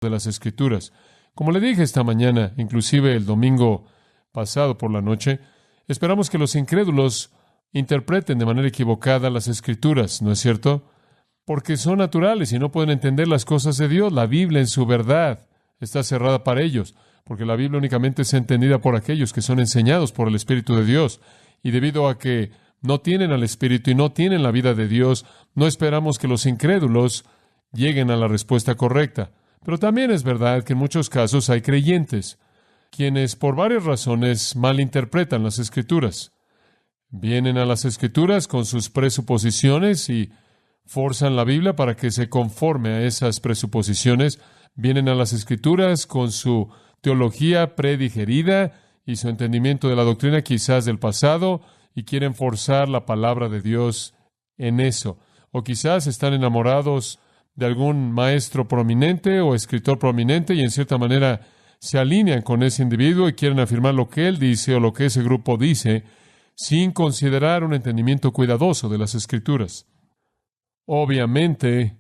de las Escrituras. Como le dije esta mañana, inclusive el domingo pasado por la noche, esperamos que los incrédulos interpreten de manera equivocada las Escrituras, ¿no es cierto? Porque son naturales y no pueden entender las cosas de Dios. La Biblia en su verdad está cerrada para ellos, porque la Biblia únicamente es entendida por aquellos que son enseñados por el Espíritu de Dios. Y debido a que no tienen al Espíritu y no tienen la vida de Dios, no esperamos que los incrédulos lleguen a la respuesta correcta. Pero también es verdad que en muchos casos hay creyentes, quienes por varias razones malinterpretan las Escrituras. Vienen a las Escrituras con sus presuposiciones y forzan la Biblia para que se conforme a esas presuposiciones. Vienen a las Escrituras con su teología predigerida y su entendimiento de la doctrina quizás del pasado y quieren forzar la palabra de Dios en eso. O quizás están enamorados de algún maestro prominente o escritor prominente y en cierta manera se alinean con ese individuo y quieren afirmar lo que él dice o lo que ese grupo dice sin considerar un entendimiento cuidadoso de las Escrituras. Obviamente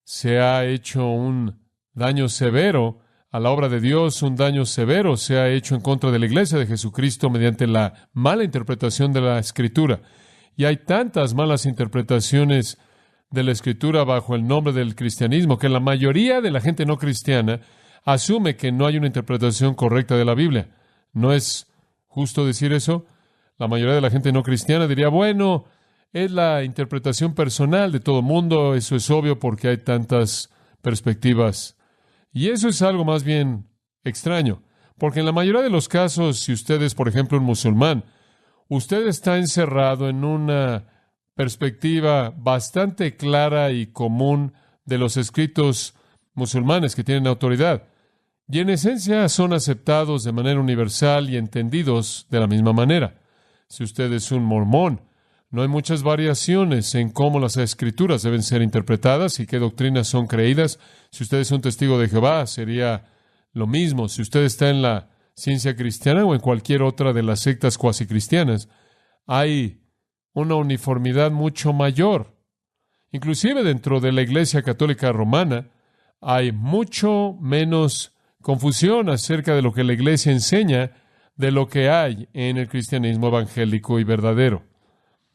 se ha hecho un daño severo a la obra de Dios, un daño severo se ha hecho en contra de la Iglesia de Jesucristo mediante la mala interpretación de la Escritura. Y hay tantas malas interpretaciones de la Escritura bajo el nombre del cristianismo que la mayoría de la gente no cristiana asume que no hay una interpretación correcta de la Biblia. ¿No es justo decir eso? La mayoría de la gente no cristiana diría, bueno, es la interpretación personal de todo mundo, eso es obvio porque hay tantas perspectivas. Y eso es algo más bien extraño, porque en la mayoría de los casos, si usted es, por ejemplo, un musulmán, usted está encerrado en una perspectiva bastante clara y común de los escritos musulmanes que tienen autoridad. Y en esencia son aceptados de manera universal y entendidos de la misma manera. Si usted es un mormón, no hay muchas variaciones en cómo las Escrituras deben ser interpretadas y qué doctrinas son creídas. Si usted es un testigo de Jehová, sería lo mismo. Si usted está en la ciencia cristiana o en cualquier otra de las sectas cuasi cristianas, hay una uniformidad mucho mayor. Inclusive dentro de la Iglesia Católica Romana hay mucho menos confusión acerca de lo que la Iglesia enseña de lo que hay en el cristianismo evangélico y verdadero.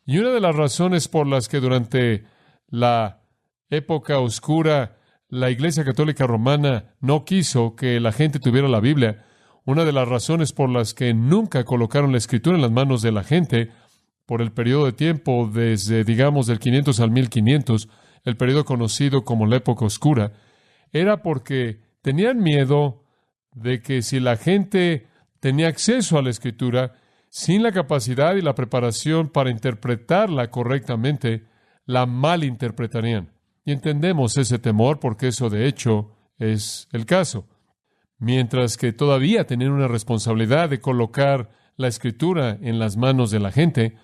Y una de las razones por las que durante la época oscura la Iglesia Católica Romana no quiso que la gente tuviera la Biblia, una de las razones por las que nunca colocaron la Escritura en las manos de la gente por el periodo de tiempo desde, digamos, del 500 al 1500, el periodo conocido como la época oscura, era porque tenían miedo de que si la gente tenía acceso a la Escritura, sin la capacidad y la preparación para interpretarla correctamente, la malinterpretarían. Y entendemos ese temor porque eso de hecho es el caso. Mientras que todavía tenían una responsabilidad de colocar la Escritura en las manos de la gente,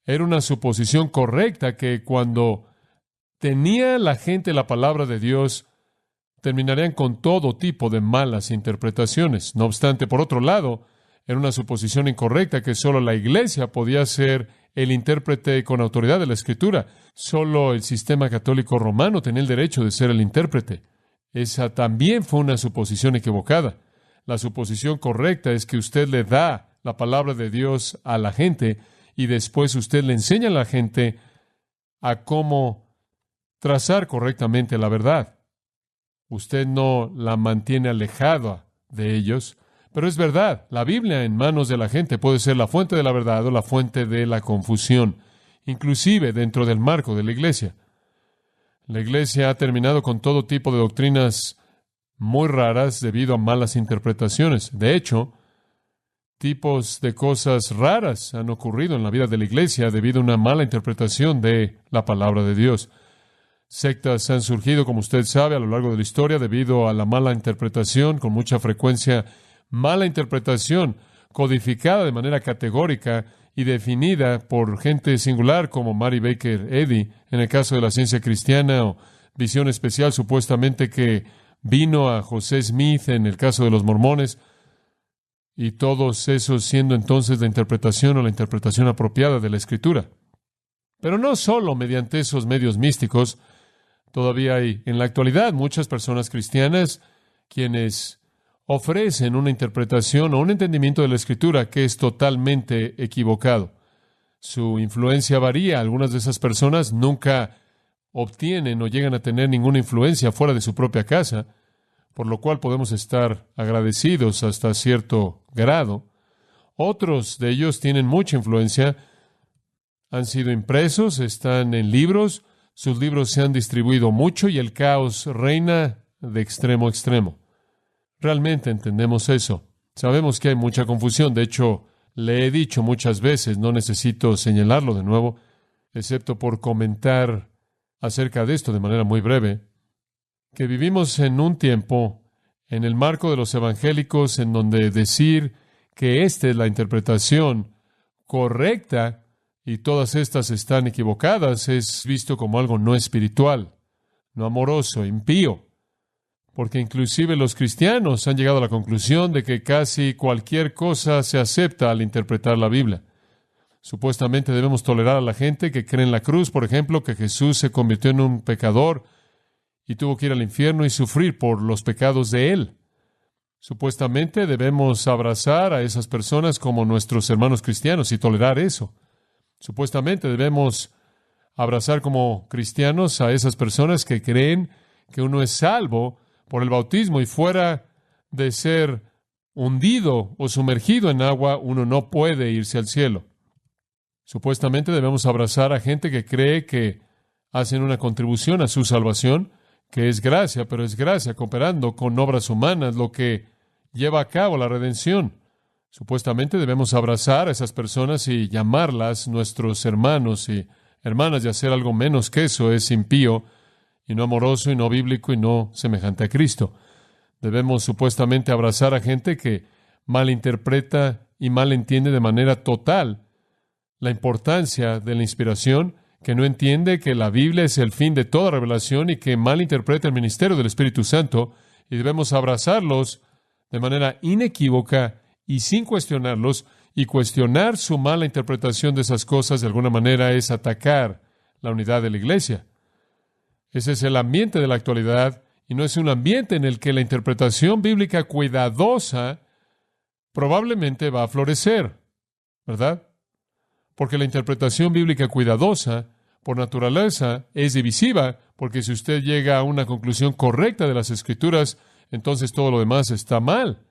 era una suposición correcta que cuando tenía la gente la palabra de Dios, terminarían con todo tipo de malas interpretaciones. No obstante, por otro lado, era una suposición incorrecta que solo la Iglesia podía ser el intérprete con autoridad de la Escritura. Solo el sistema católico romano tenía el derecho de ser el intérprete. Esa también fue una suposición equivocada. La suposición correcta es que usted le da la palabra de Dios a la gente y después usted le enseña a la gente a cómo trazar correctamente la verdad. Usted no la mantiene alejada de ellos. Pero es verdad, la Biblia en manos de la gente puede ser la fuente de la verdad o la fuente de la confusión, inclusive dentro del marco de la Iglesia. La Iglesia ha terminado con todo tipo de doctrinas muy raras debido a malas interpretaciones. De hecho, tipos de cosas raras han ocurrido en la vida de la Iglesia debido a una mala interpretación de la palabra de Dios. Sectas han surgido, como usted sabe, a lo largo de la historia debido a la mala interpretación, con mucha frecuencia mala interpretación codificada de manera categórica y definida por gente singular como Mary Baker Eddy, en el caso de la ciencia cristiana, o visión especial supuestamente que vino a José Smith en el caso de los mormones, y todos esos siendo entonces la interpretación o la interpretación apropiada de la Escritura. Pero no solo mediante esos medios místicos, todavía hay en la actualidad muchas personas cristianas quienes ofrecen una interpretación o un entendimiento de la Escritura que es totalmente equivocado. Su influencia varía. Algunas de esas personas nunca obtienen o llegan a tener ninguna influencia fuera de su propia casa, por lo cual podemos estar agradecidos hasta cierto grado. Otros de ellos tienen mucha influencia, han sido impresos, están en libros, sus libros se han distribuido mucho y el caos reina de extremo a extremo. Realmente entendemos eso. Sabemos que hay mucha confusión. De hecho, le he dicho muchas veces, no necesito señalarlo de nuevo, excepto por comentar acerca de esto de manera muy breve, que vivimos en un tiempo, en el marco de los evangélicos, en donde decir que esta es la interpretación correcta y todas estas están equivocadas es visto como algo no espiritual, no amoroso, impío. Porque inclusive los cristianos han llegado a la conclusión de que casi cualquier cosa se acepta al interpretar la Biblia. Supuestamente debemos tolerar a la gente que cree en la cruz, por ejemplo, que Jesús se convirtió en un pecador y tuvo que ir al infierno y sufrir por los pecados de él. Supuestamente debemos abrazar a esas personas como nuestros hermanos cristianos y tolerar eso. Supuestamente debemos abrazar como cristianos a esas personas que creen que uno es salvo por el bautismo y fuera de ser hundido o sumergido en agua, uno no puede irse al cielo. Supuestamente debemos abrazar a gente que cree que hacen una contribución a su salvación, que es gracia, pero es gracia cooperando con obras humanas, lo que lleva a cabo la redención. Supuestamente debemos abrazar a esas personas y llamarlas nuestros hermanos y hermanas, y hacer algo menos que eso es impío y no amoroso y no bíblico y no semejante a Cristo. Debemos supuestamente abrazar a gente que malinterpreta y malentiende de manera total la importancia de la inspiración, que no entiende que la Biblia es el fin de toda revelación y que malinterpreta el ministerio del Espíritu Santo, y debemos abrazarlos de manera inequívoca y sin cuestionarlos, y cuestionar su mala interpretación de esas cosas de alguna manera es atacar la unidad de la iglesia. Ese es el ambiente de la actualidad, y no es un ambiente en el que la interpretación bíblica cuidadosa probablemente va a florecer, ¿verdad? Porque la interpretación bíblica cuidadosa, por naturaleza, es divisiva, porque si usted llega a una conclusión correcta de las Escrituras, entonces todo lo demás está mal.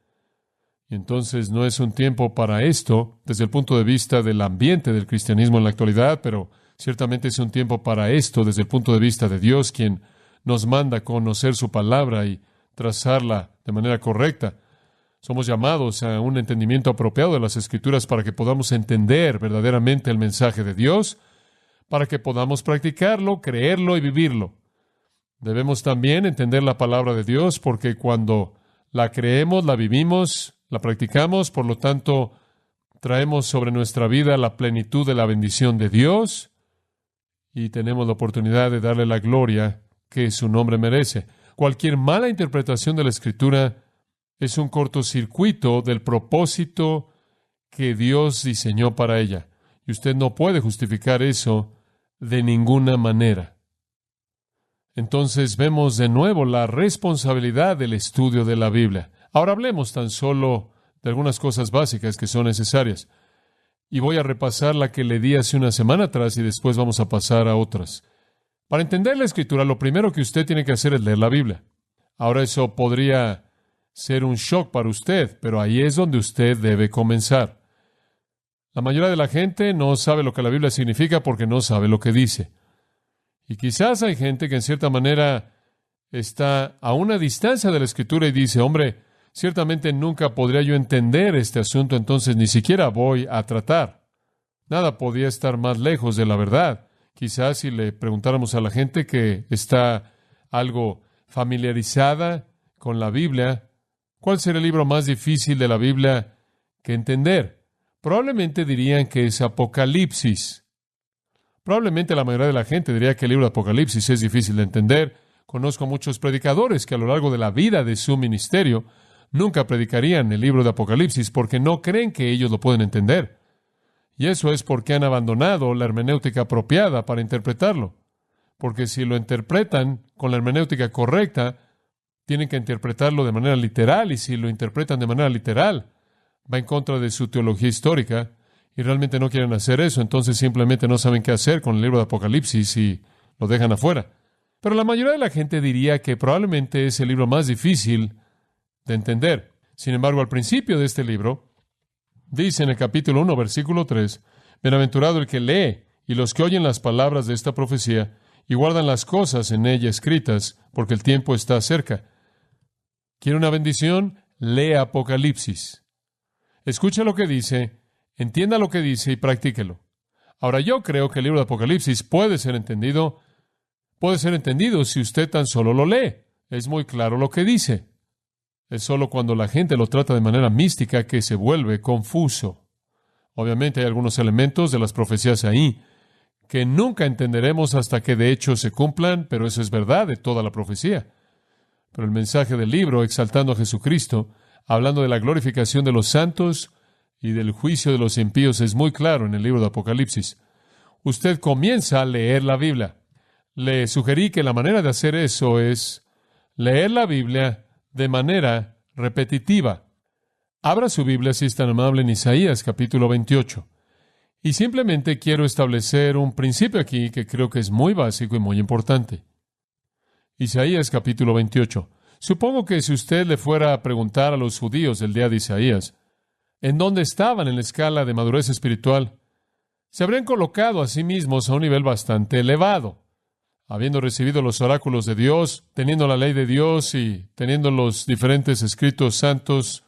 Y entonces no es un tiempo para esto desde el punto de vista del ambiente del cristianismo en la actualidad, pero ciertamente es un tiempo para esto desde el punto de vista de Dios, quien nos manda a conocer su palabra y trazarla de manera correcta. Somos llamados a un entendimiento apropiado de las Escrituras para que podamos entender verdaderamente el mensaje de Dios, para que podamos practicarlo, creerlo y vivirlo. Debemos también entender la palabra de Dios, porque cuando la creemos, la vivimos, la practicamos, por lo tanto, traemos sobre nuestra vida la plenitud de la bendición de Dios y tenemos la oportunidad de darle la gloria que su nombre merece. Cualquier mala interpretación de la Escritura es un cortocircuito del propósito que Dios diseñó para ella. Y usted no puede justificar eso de ninguna manera. Entonces vemos de nuevo la responsabilidad del estudio de la Biblia. Ahora hablemos tan solo de algunas cosas básicas que son necesarias. Y voy a repasar la que le di hace una semana atrás y después vamos a pasar a otras. Para entender la Escritura, lo primero que usted tiene que hacer es leer la Biblia. Ahora eso podría ser un shock para usted, pero ahí es donde usted debe comenzar. La mayoría de la gente no sabe lo que la Biblia significa porque no sabe lo que dice. Y quizás hay gente que en cierta manera está a una distancia de la Escritura y dice, hombre, ciertamente nunca podría yo entender este asunto, entonces ni siquiera voy a tratar. Nada podía estar más lejos de la verdad. Quizás si le preguntáramos a la gente que está algo familiarizada con la Biblia, ¿cuál sería el libro más difícil de la Biblia que entender? Probablemente dirían que es Apocalipsis. Probablemente la mayoría de la gente diría que el libro de Apocalipsis es difícil de entender. Conozco muchos predicadores que a lo largo de la vida de su ministerio nunca predicarían el libro de Apocalipsis porque no creen que ellos lo pueden entender. Y eso es porque han abandonado la hermenéutica apropiada para interpretarlo. Porque si lo interpretan con la hermenéutica correcta, tienen que interpretarlo de manera literal, y si lo interpretan de manera literal, va en contra de su teología histórica, y realmente no quieren hacer eso, entonces simplemente no saben qué hacer con el libro de Apocalipsis y lo dejan afuera. Pero la mayoría de la gente diría que probablemente es el libro más difícil de entender. Sin embargo, al principio de este libro, dice en el capítulo 1, versículo 3, bienaventurado el que lee y los que oyen las palabras de esta profecía y guardan las cosas en ella escritas, porque el tiempo está cerca. ¿Quiere una bendición? Lea Apocalipsis. Escuche lo que dice, entienda lo que dice y practíquelo. Ahora, yo creo que el libro de Apocalipsis puede ser entendido si usted tan solo lo lee. Es muy claro lo que dice. Es solo cuando la gente lo trata de manera mística que se vuelve confuso. Obviamente hay algunos elementos de las profecías ahí que nunca entenderemos hasta que de hecho se cumplan, pero eso es verdad de toda la profecía. Pero el mensaje del libro, exaltando a Jesucristo, hablando de la glorificación de los santos y del juicio de los impíos, es muy claro en el libro de Apocalipsis. Usted comienza a leer la Biblia. Le sugerí que la manera de hacer eso es leer la Biblia de manera repetitiva. Abra su Biblia, si es tan amable, en Isaías capítulo 28. Y simplemente quiero establecer un principio aquí que creo que es muy básico y muy importante. Isaías capítulo 28. Supongo que si usted le fuera a preguntar a los judíos del día de Isaías, ¿en dónde estaban en la escala de madurez espiritual? Se habrían colocado a sí mismos a un nivel bastante elevado, habiendo recibido los oráculos de Dios, teniendo la ley de Dios y teniendo los diferentes escritos santos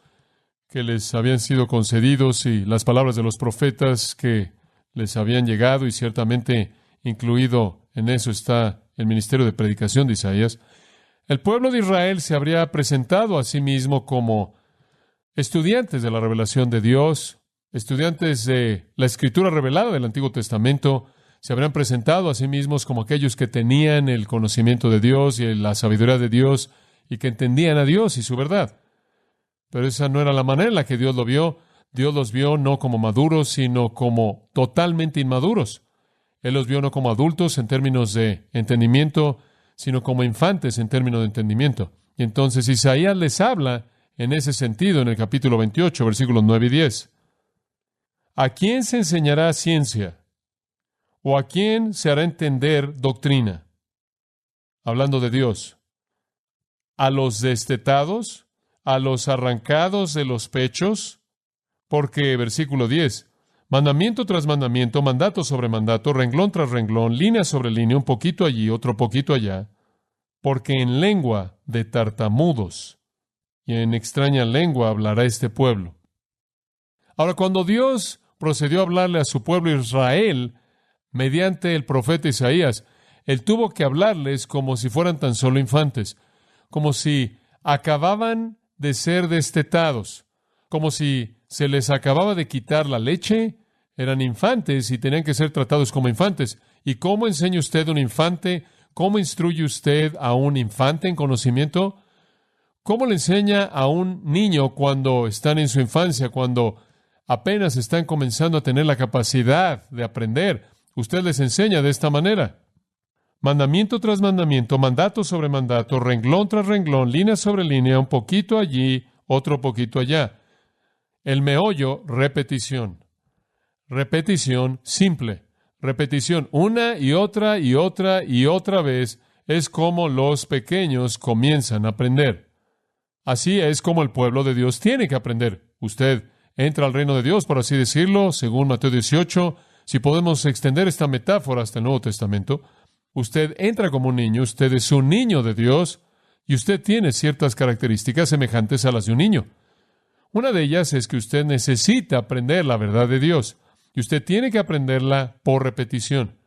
que les habían sido concedidos y las palabras de los profetas que les habían llegado, y ciertamente incluido en eso está el ministerio de predicación de Isaías. El pueblo de Israel se habría presentado a sí mismo como estudiantes de la revelación de Dios, estudiantes de la escritura revelada del Antiguo Testamento. Se habrían presentado a sí mismos como aquellos que tenían el conocimiento de Dios y la sabiduría de Dios y que entendían a Dios y su verdad. Pero esa no era la manera en la que Dios lo vio. Dios los vio no como maduros, sino como totalmente inmaduros. Él los vio no como adultos en términos de entendimiento, sino como infantes en términos de entendimiento. Y entonces Isaías les habla en ese sentido en el capítulo 28, versículos 9 y 10. ¿A quién se enseñará ciencia? ¿O a quién se hará entender doctrina? Hablando de Dios. ¿A los destetados? ¿A los arrancados de los pechos? Porque, versículo 10, mandamiento tras mandamiento, mandato sobre mandato, renglón tras renglón, línea sobre línea, un poquito allí, otro poquito allá, porque en lengua de tartamudos y en extraña lengua hablará este pueblo. Ahora, cuando Dios procedió a hablarle a su pueblo Israel mediante el profeta Isaías, Él tuvo que hablarles como si fueran tan solo infantes, como si acababan de ser destetados, como si se les acababa de quitar la leche. Eran infantes y tenían que ser tratados como infantes. ¿Y cómo enseña usted a un infante? ¿Cómo instruye usted a un infante en conocimiento? ¿Cómo le enseña a un niño cuando están en su infancia, cuando apenas están comenzando a tener la capacidad de aprender? Usted les enseña de esta manera. Mandamiento tras mandamiento, mandato sobre mandato, renglón tras renglón, línea sobre línea, un poquito allí, otro poquito allá. El meollo, repetición. Repetición simple. Repetición una y otra y otra y otra vez es como los pequeños comienzan a aprender. Así es como el pueblo de Dios tiene que aprender. Usted entra al reino de Dios, por así decirlo, según Mateo 18. Si podemos extender esta metáfora hasta el Nuevo Testamento, usted entra como un niño, usted es un niño de Dios y usted tiene ciertas características semejantes a las de un niño. Una de ellas es que usted necesita aprender la verdad de Dios y usted tiene que aprenderla por repetición.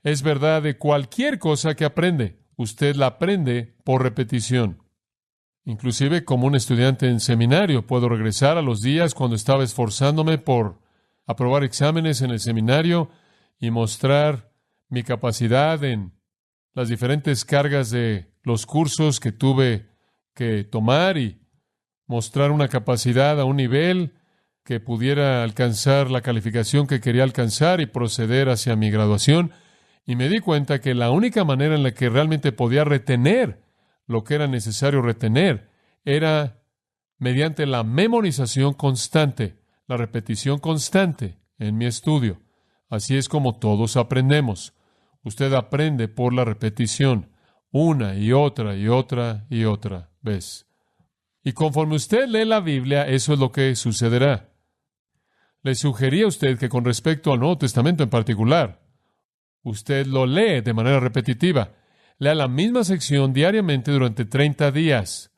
Es verdad de cualquier cosa que aprende. Usted la aprende por repetición. Inclusive como un estudiante en seminario, puedo regresar a los días cuando estaba esforzándome por aprobar exámenes en el seminario y mostrar mi capacidad en las diferentes cargas de los cursos que tuve que tomar y mostrar una capacidad a un nivel que pudiera alcanzar la calificación que quería alcanzar y proceder hacia mi graduación. Y me di cuenta que la única manera en la que realmente podía retener lo que era necesario retener era mediante la memorización constante, la repetición constante en mi estudio. Así es como todos aprendemos. Usted aprende por la repetición, una y otra y otra y otra vez. Y conforme usted lee la Biblia, eso es lo que sucederá. Le sugería a usted que con respecto al Nuevo Testamento en particular, usted lo lee de manera repetitiva. Lea la misma sección diariamente durante 30 días.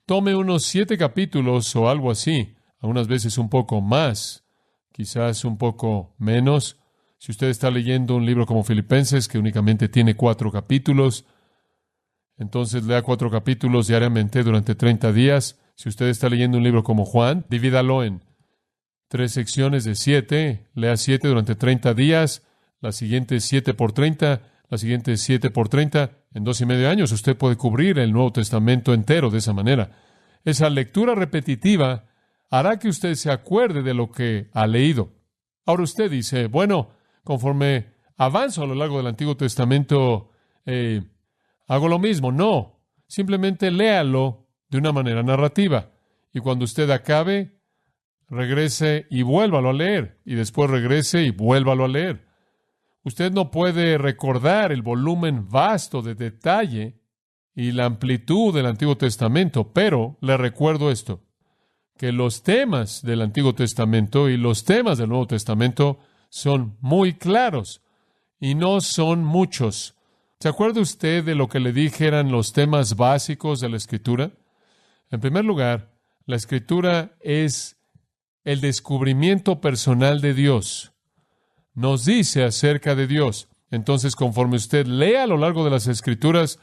Tome unos 7 capítulos o algo así, algunas veces un poco más, quizás un poco menos. Si usted está leyendo un libro como Filipenses, que únicamente tiene 4 capítulos, entonces lea 4 capítulos diariamente durante 30 días. Si usted está leyendo un libro como Juan, divídalo en 3 secciones de 7, lea 7 durante 30 días, la siguiente 7 por 30, la siguiente 7 por 30. En 2.5 años usted puede cubrir el Nuevo Testamento entero de esa manera. Esa lectura repetitiva hará que usted se acuerde de lo que ha leído. Ahora usted dice, bueno, conforme avanzo a lo largo del Antiguo Testamento, hago lo mismo. No, simplemente léalo de una manera narrativa. Y cuando usted acabe, regrese y vuélvalo a leer. Y después regrese y vuélvalo a leer. Usted no puede recordar el volumen vasto de detalle y la amplitud del Antiguo Testamento, pero le recuerdo esto, que los temas del Antiguo Testamento y los temas del Nuevo Testamento son muy claros y no son muchos. ¿Se acuerda usted de lo que le dije eran los temas básicos de la Escritura? En primer lugar, la Escritura es el descubrimiento personal de Dios. Nos dice acerca de Dios. Entonces, conforme usted lea a lo largo de las Escrituras,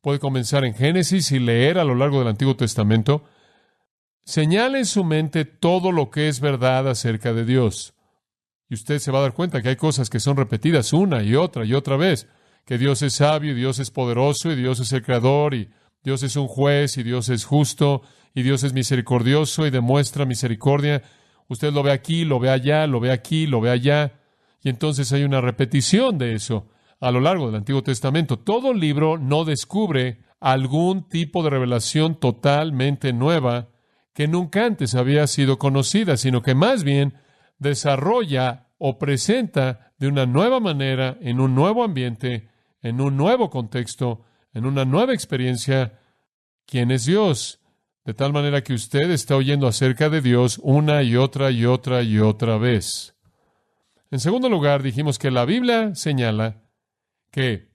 puede comenzar en Génesis y leer a lo largo del Antiguo Testamento, señale en su mente todo lo que es verdad acerca de Dios. Y usted se va a dar cuenta que hay cosas que son repetidas una y otra vez. Que Dios es sabio, y Dios es poderoso, y Dios es el creador, y Dios es un juez, y Dios es justo, y Dios es misericordioso y demuestra misericordia. Usted lo ve aquí, lo ve allá, lo ve aquí, lo ve allá. Y entonces hay una repetición de eso a lo largo del Antiguo Testamento. Todo libro no descubre algún tipo de revelación totalmente nueva que nunca antes había sido conocida, sino que más bien desarrolla o presenta de una nueva manera, en un nuevo ambiente, en un nuevo contexto, en una nueva experiencia, quién es Dios. De tal manera que usted está oyendo acerca de Dios una y otra y otra y otra vez. En segundo lugar, dijimos que la Biblia señala que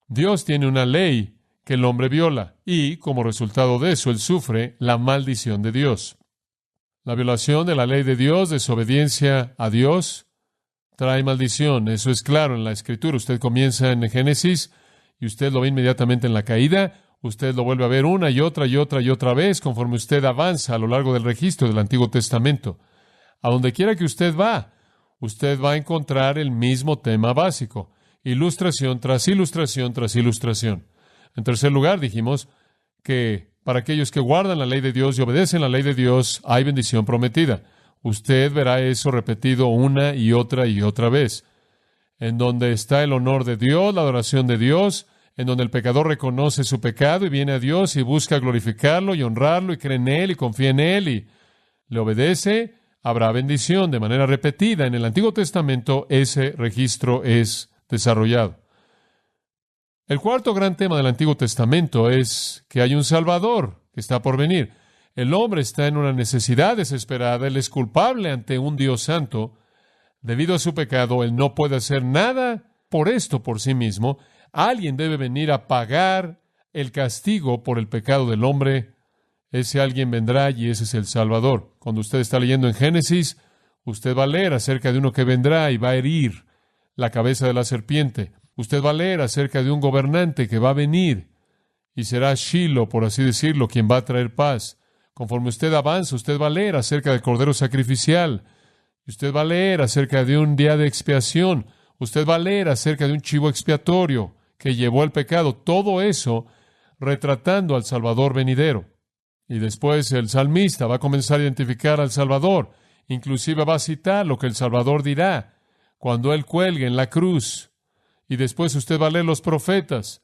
Dios tiene una ley que el hombre viola y, como resultado de eso, él sufre la maldición de Dios. La violación de la ley de Dios, desobediencia a Dios, trae maldición. Eso es claro en la Escritura. Usted comienza en Génesis y usted lo ve inmediatamente en la caída. Usted lo vuelve a ver una y otra y otra y otra vez conforme usted avanza a lo largo del registro del Antiguo Testamento. A donde quiera que usted va a encontrar el mismo tema básico, ilustración tras ilustración tras ilustración. En tercer lugar, dijimos que para aquellos que guardan la ley de Dios y obedecen la ley de Dios, hay bendición prometida. Usted verá eso repetido una y otra vez. En donde está el honor de Dios, la adoración de Dios, en donde el pecador reconoce su pecado y viene a Dios y busca glorificarlo y honrarlo y cree en Él y confía en Él y le obedece, habrá bendición de manera repetida. En el Antiguo Testamento ese registro es desarrollado. El cuarto gran tema del Antiguo Testamento es que hay un Salvador que está por venir. El hombre está en una necesidad desesperada. Él es culpable ante un Dios santo. Debido a su pecado, él no puede hacer nada por esto por sí mismo. Alguien debe venir a pagar el castigo por el pecado del hombre. Ese alguien vendrá y ese es el Salvador. Cuando usted está leyendo en Génesis, usted va a leer acerca de uno que vendrá y va a herir la cabeza de la serpiente. Usted va a leer acerca de un gobernante que va a venir y será Shiloh, por así decirlo, quien va a traer paz. Conforme usted avanza, usted va a leer acerca del cordero sacrificial. Usted va a leer acerca de un día de expiación. Usted va a leer acerca de un chivo expiatorio que llevó el pecado. Todo eso retratando al Salvador venidero. Y después el salmista va a comenzar a identificar al Salvador. Inclusive va a citar lo que el Salvador dirá cuando Él cuelgue en la cruz. Y después usted va a leer los profetas.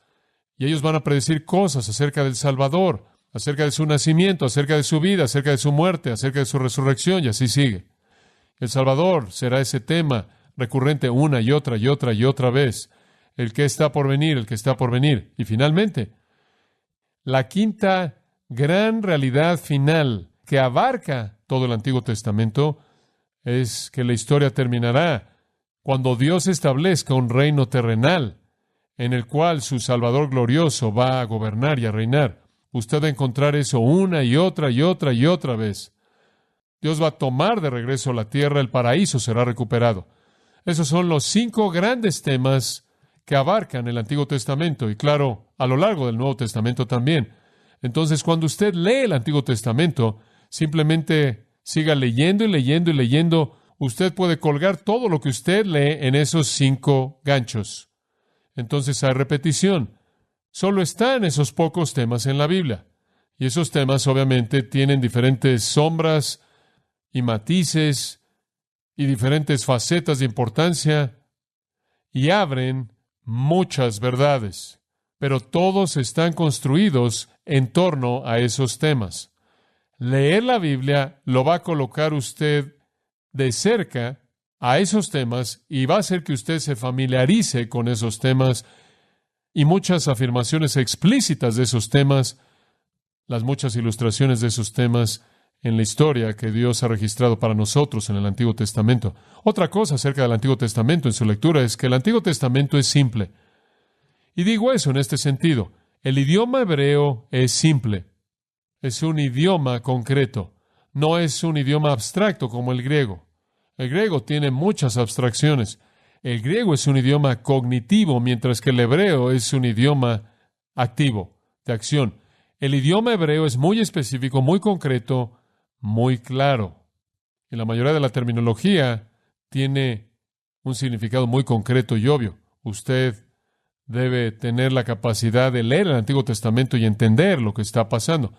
Y ellos van a predecir cosas acerca del Salvador, acerca de su nacimiento, acerca de su vida, acerca de su muerte, acerca de su resurrección, y así sigue. El Salvador será ese tema recurrente una y otra y otra y otra vez. El que está por venir, el que está por venir. Y finalmente, la quinta gran realidad final que abarca todo el Antiguo Testamento es que la historia terminará cuando Dios establezca un reino terrenal en el cual su Salvador glorioso va a gobernar y a reinar. Usted va a encontrar eso una y otra y otra y otra vez. Dios va a tomar de regreso la tierra, el paraíso será recuperado. Esos son los 5 grandes temas que abarcan el Antiguo Testamento y, claro, a lo largo del Nuevo Testamento también. Entonces, cuando usted lee el Antiguo Testamento, simplemente siga leyendo y leyendo y leyendo. Usted puede colgar todo lo que usted lee en esos 5 ganchos. Entonces hay repetición. Solo están esos pocos temas en la Biblia. Y esos temas obviamente tienen diferentes sombras y matices y diferentes facetas de importancia y abren muchas verdades. Pero todos están construidos en torno a esos temas. Leer la Biblia lo va a colocar usted de cerca a esos temas y va a hacer que usted se familiarice con esos temas y muchas afirmaciones explícitas de esos temas, las muchas ilustraciones de esos temas en la historia que Dios ha registrado para nosotros en el Antiguo Testamento. Otra cosa acerca del Antiguo Testamento en su lectura es que el Antiguo Testamento es simple. Y digo eso en este sentido. El idioma hebreo es simple. Es un idioma concreto. No es un idioma abstracto como el griego. El griego tiene muchas abstracciones. El griego es un idioma cognitivo, mientras que el hebreo es un idioma activo, de acción. El idioma hebreo es muy específico, muy concreto, muy claro. Y la mayoría de la terminología tiene un significado muy concreto y obvio. Usted debe tener la capacidad de leer el Antiguo Testamento y entender lo que está pasando.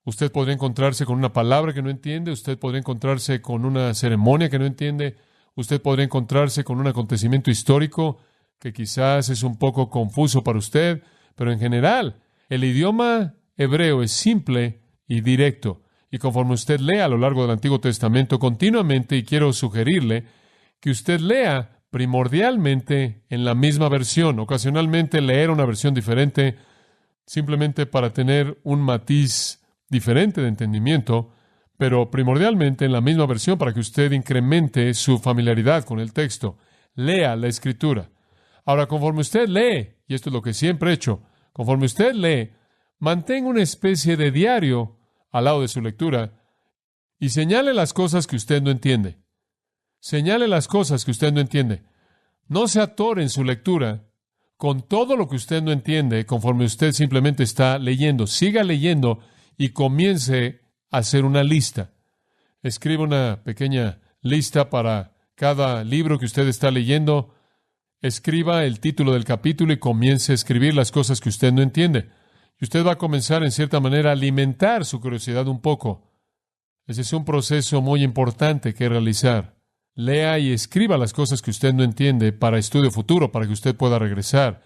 Usted podría encontrarse con una palabra que no entiende, usted podría encontrarse con una ceremonia que no entiende, usted podría encontrarse con un acontecimiento histórico que quizás es un poco confuso para usted, pero en general, el idioma hebreo es simple y directo. Y conforme usted lea a lo largo del Antiguo Testamento continuamente, y quiero sugerirle que usted lea primordialmente en la misma versión, ocasionalmente leer una versión diferente, simplemente para tener un matiz diferente de entendimiento, pero primordialmente en la misma versión para que usted incremente su familiaridad con el texto. Lea la Escritura. Ahora, conforme usted lee, y esto es lo que siempre he hecho, conforme usted lee, mantenga una especie de diario al lado de su lectura y señale las cosas que usted no entiende. Señale las cosas que usted no entiende. No se atore en su lectura con todo lo que usted no entiende conforme usted simplemente está leyendo. Siga leyendo y comience a hacer una lista. Escriba una pequeña lista para cada libro que usted está leyendo. Escriba el título del capítulo y comience a escribir las cosas que usted no entiende. Y usted va a comenzar, en cierta manera, a alimentar su curiosidad un poco. Ese es un proceso muy importante que realizar. Lea y escriba las cosas que usted no entiende para estudio futuro, para que usted pueda regresar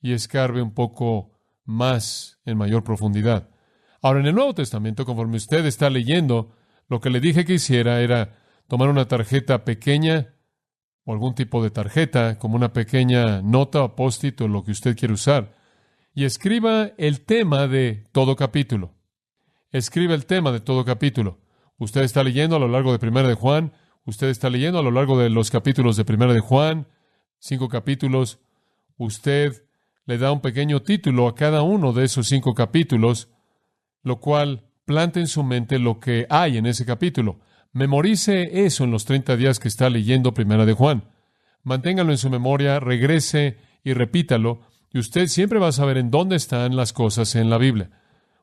y escarbe un poco más en mayor profundidad. Ahora, en el Nuevo Testamento, conforme usted está leyendo, lo que le dije que hiciera era tomar una tarjeta pequeña o algún tipo de tarjeta, como una pequeña nota o post-it o lo que usted quiere usar, y escriba el tema de todo capítulo. Escriba el tema de todo capítulo. Usted está leyendo a lo largo de 1 de Juan, usted está leyendo a lo largo de los capítulos de 1 de Juan, 5 capítulos. Usted le da un pequeño título a cada uno de esos 5 capítulos, lo cual planta en su mente lo que hay en ese capítulo. Memorice eso en los 30 días que está leyendo 1 de Juan. Manténgalo en su memoria, regrese y repítalo, y usted siempre va a saber en dónde están las cosas en la Biblia.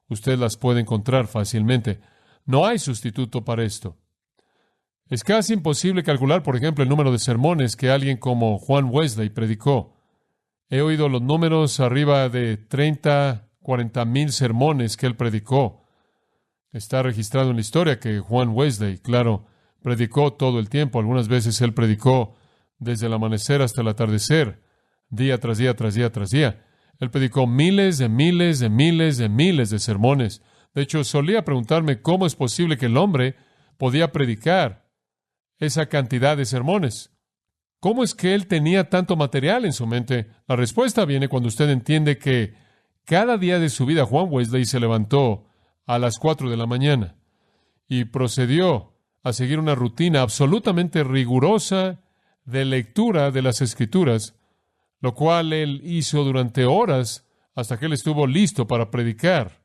Usted las puede encontrar fácilmente. No hay sustituto para esto. Es casi imposible calcular, por ejemplo, el número de sermones que alguien como Juan Wesley predicó. He oído los números arriba de 30, 40,000 sermones que él predicó. Está registrado en la historia que Juan Wesley, claro, predicó todo el tiempo. Algunas veces él predicó desde el amanecer hasta el atardecer, día tras día tras día tras día. Él predicó miles de sermones. De hecho, solía preguntarme cómo es posible que el hombre podía predicar esa cantidad de sermones. ¿Cómo es que él tenía tanto material en su mente? La respuesta viene cuando usted entiende que cada día de su vida Juan Wesley se levantó a las 4 de la mañana y procedió a seguir una rutina absolutamente rigurosa de lectura de las Escrituras, lo cual él hizo durante horas hasta que él estuvo listo para predicar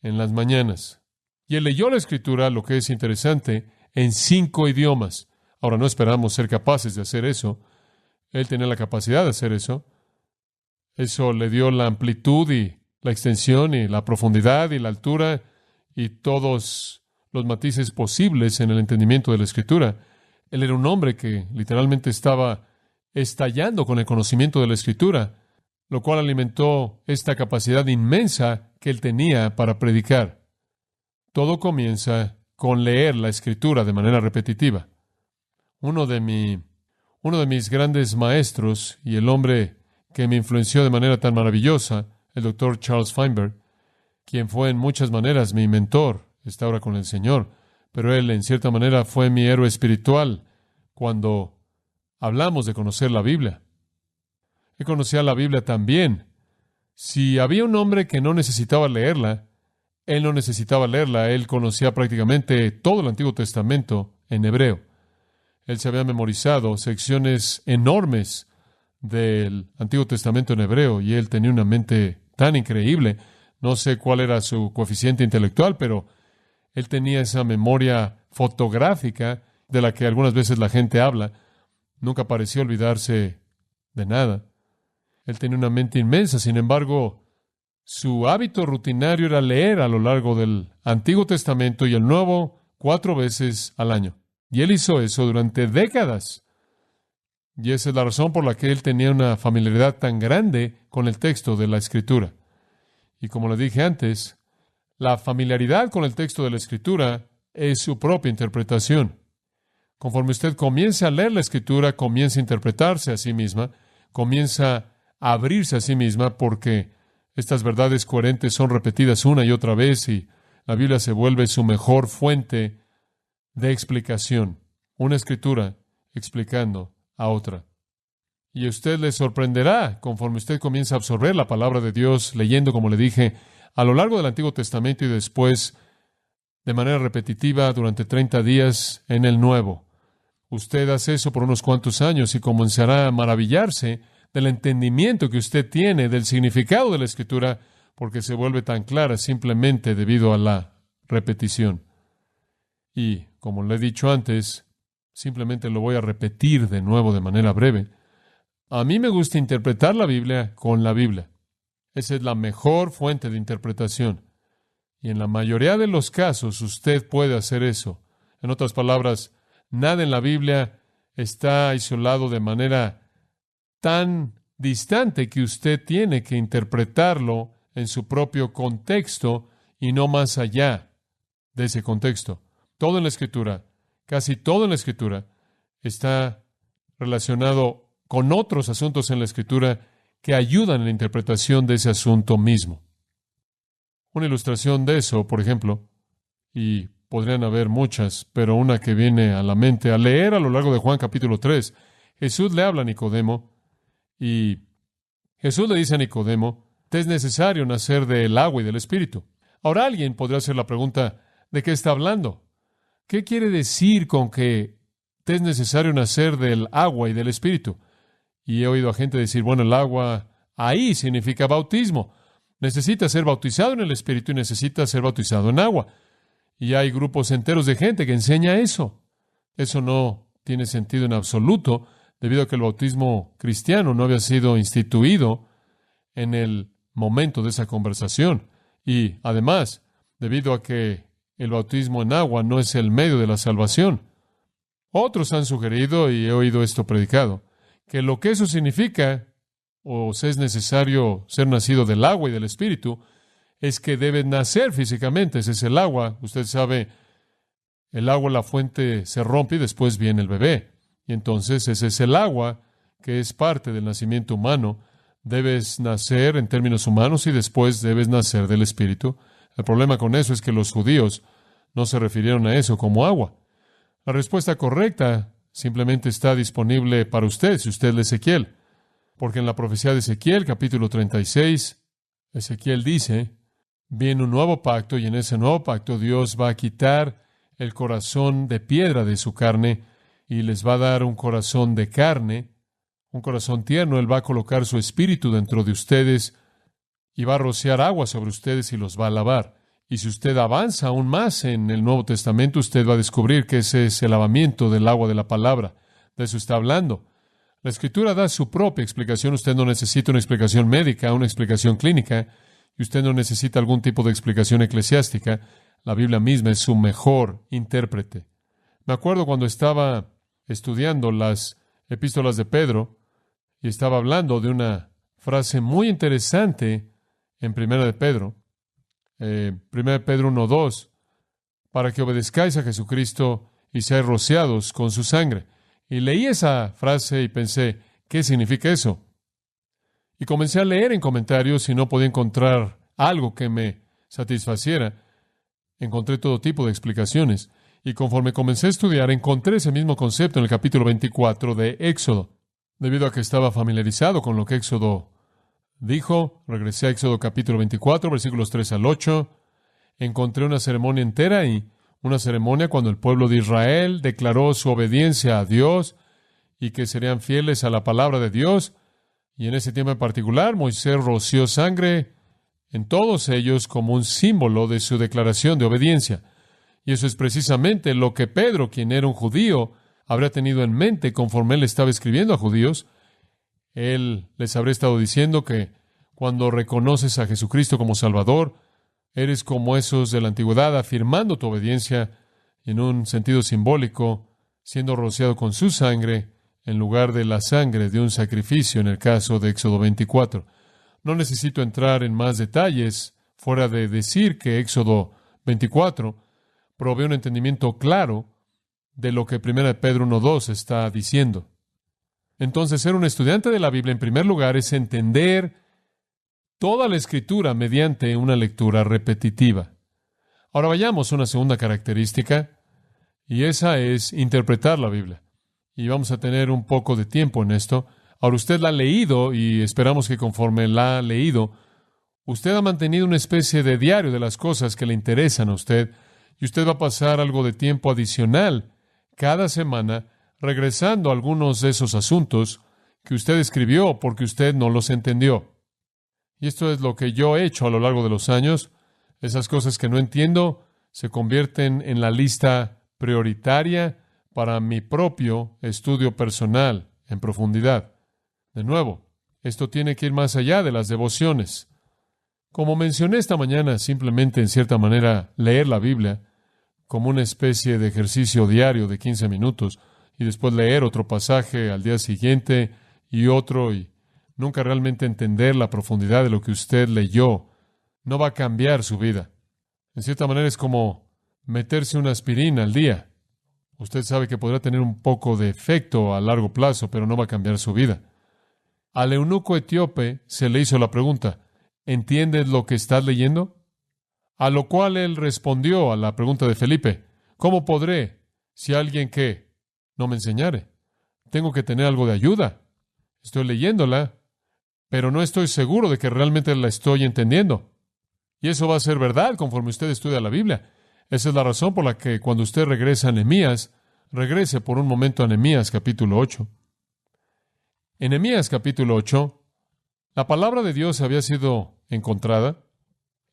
en las mañanas. Y él leyó la Escritura, lo que es interesante, en 5 idiomas. Ahora, no esperamos ser capaces de hacer eso. Él tenía la capacidad de hacer eso. Eso le dio la amplitud y la extensión y la profundidad y la altura y todos los matices posibles en el entendimiento de la Escritura. Él era un hombre que literalmente estaba estallando con el conocimiento de la Escritura, lo cual alimentó esta capacidad inmensa que él tenía para predicar. Todo comienza con leer la Escritura de manera repetitiva. Uno de mis grandes maestros y el hombre que me influenció de manera tan maravillosa, el Dr. Charles Feinberg, quien fue en muchas maneras mi mentor, está ahora con el Señor, pero él en cierta manera fue mi héroe espiritual cuando hablamos de conocer la Biblia. Él conocía la Biblia también. Si había un hombre que no necesitaba leerla, él no necesitaba leerla. Él conocía prácticamente todo el Antiguo Testamento en hebreo. Él se había memorizado secciones enormes del Antiguo Testamento en hebreo y él tenía una mente tan increíble. No sé cuál era su coeficiente intelectual, pero él tenía esa memoria fotográfica de la que algunas veces la gente habla. Nunca pareció olvidarse de nada. Él tenía una mente inmensa, sin embargo, su hábito rutinario era leer a lo largo del Antiguo Testamento y el Nuevo 4 veces al año. Y él hizo eso durante décadas. Y esa es la razón por la que él tenía una familiaridad tan grande con el texto de la Escritura. Y como le dije antes, la familiaridad con el texto de la Escritura es su propia interpretación. Conforme usted comienza a leer la Escritura, comienza a interpretarse a sí misma, comienza a abrirse a sí misma, porque estas verdades coherentes son repetidas una y otra vez y la Biblia se vuelve su mejor fuente de explicación. Una Escritura explicando a otra. Y a usted le sorprenderá conforme usted comienza a absorber la palabra de Dios, leyendo, como le dije, a lo largo del Antiguo Testamento y después de manera repetitiva durante 30 días en el Nuevo. Usted hace eso por unos cuantos años y comenzará a maravillarse del entendimiento que usted tiene del significado de la Escritura, porque se vuelve tan clara simplemente debido a la repetición. Y, como le he dicho antes, simplemente lo voy a repetir de nuevo de manera breve. A mí me gusta interpretar la Biblia con la Biblia. Esa es la mejor fuente de interpretación. Y en la mayoría de los casos usted puede hacer eso. En otras palabras, nada en la Biblia está aislado de manera tan distante que usted tiene que interpretarlo en su propio contexto y no más allá de ese contexto. Todo en la Escritura, casi todo en la Escritura, está relacionado con otros asuntos en la Escritura que ayudan en la interpretación de ese asunto mismo. Una ilustración de eso, por ejemplo, y podrían haber muchas, pero una que viene a la mente al leer a lo largo de Juan capítulo 3, Jesús le habla a Nicodemo y Jesús le dice a Nicodemo, te es necesario nacer del agua y del Espíritu. Ahora alguien podría hacer la pregunta, ¿de qué está hablando? ¿Qué quiere decir con que te es necesario nacer del agua y del Espíritu? Y he oído a gente decir, bueno, el agua ahí significa bautismo. Necesita ser bautizado en el Espíritu y necesita ser bautizado en agua. Y hay grupos enteros de gente que enseña eso. Eso no tiene sentido en absoluto, debido a que el bautismo cristiano no había sido instituido en el momento de esa conversación. Y además, debido a que el bautismo en agua no es el medio de la salvación. Otros han sugerido, y he oído esto predicado, que lo que eso significa, o si es necesario ser nacido del agua y del Espíritu, es que debe nacer físicamente. Ese es el agua. Usted sabe, el agua, la fuente se rompe y después viene el bebé. Y entonces ese es el agua que es parte del nacimiento humano, Debes nacer en términos humanos y después debes nacer del Espíritu. El problema con eso es que los judíos no se refirieron a eso como agua. La respuesta correcta simplemente está disponible para usted si usted lee Ezequiel. Porque en la profecía de Ezequiel, capítulo 36, Ezequiel dice, viene un nuevo pacto y en ese nuevo pacto Dios va a quitar el corazón de piedra de su carne y les va a dar un corazón de carne, un corazón tierno. Él va a colocar su espíritu dentro de ustedes y va a rociar agua sobre ustedes y los va a lavar. Y si usted avanza aún más en el Nuevo Testamento, usted va a descubrir que ese es el lavamiento del agua de la palabra. De eso está hablando. La Escritura da su propia explicación. Usted no necesita una explicación médica, una explicación clínica, y usted no necesita algún tipo de explicación eclesiástica. La Biblia misma es su mejor intérprete. Me acuerdo cuando estaba estudiando las epístolas de Pedro y estaba hablando de una frase muy interesante en Primera de Pedro. Primera de Pedro 1:2, para que obedezcáis a Jesucristo y seáis rociados con su sangre. Y leí esa frase y pensé, ¿qué significa eso? Y comencé a leer en comentarios y no podía encontrar algo que me satisfaciera. Encontré todo tipo de explicaciones. Y conforme comencé a estudiar, encontré ese mismo concepto en el capítulo 24 de Éxodo. Debido a que estaba familiarizado con lo que Éxodo dijo, regresé a Éxodo capítulo 24, versículos 3 al 8. Encontré una ceremonia entera y una ceremonia cuando el pueblo de Israel declaró su obediencia a Dios y que serían fieles a la palabra de Dios. Y en ese tiempo en particular, Moisés roció sangre en todos ellos como un símbolo de su declaración de obediencia. Y eso es precisamente lo que Pedro, quien era un judío, habría tenido en mente conforme él estaba escribiendo a judíos. Él les habría estado diciendo que cuando reconoces a Jesucristo como Salvador, eres como esos de la antigüedad, afirmando tu obediencia en un sentido simbólico, siendo rociado con su sangre en lugar de la sangre de un sacrificio en el caso de Éxodo 24. No necesito entrar en más detalles, fuera de decir que Éxodo 24 provee un entendimiento claro de lo que 1 Pedro 1:2 está diciendo. Entonces, ser un estudiante de la Biblia, en primer lugar, es entender toda la Escritura mediante una lectura repetitiva. Ahora vayamos a una segunda característica, y esa es interpretar la Biblia. Y vamos a tener un poco de tiempo en esto. Ahora usted la ha leído, y esperamos que conforme la ha leído, usted ha mantenido una especie de diario de las cosas que le interesan a usted, y usted va a pasar algo de tiempo adicional cada semana regresando a algunos de esos asuntos que usted escribió porque usted no los entendió. Y esto es lo que yo he hecho a lo largo de los años. Esas cosas que no entiendo se convierten en la lista prioritaria para mi propio estudio personal en profundidad. De nuevo, esto tiene que ir más allá de las devociones. Como mencioné esta mañana, simplemente en cierta manera leer la Biblia como una especie de ejercicio diario de 15 minutos y después leer otro pasaje al día siguiente y otro y nunca realmente entender la profundidad de lo que usted leyó, no va a cambiar su vida. En cierta manera es como meterse una aspirina al día. Usted sabe que podrá tener un poco de efecto a largo plazo, pero no va a cambiar su vida. Al eunuco etíope se le hizo la pregunta, ¿entiendes lo que estás leyendo? A lo cual él respondió a la pregunta de Felipe, ¿cómo podré si alguien que no me enseñare? Tengo que tener algo de ayuda. Estoy leyéndola, pero no estoy seguro de que realmente la estoy entendiendo. Y eso va a ser verdad conforme usted estudia la Biblia. Esa es la razón por la que cuando usted regresa a Nehemías, regrese por un momento a Nehemías capítulo 8. En Nehemías capítulo 8, la palabra de Dios había sido encontrada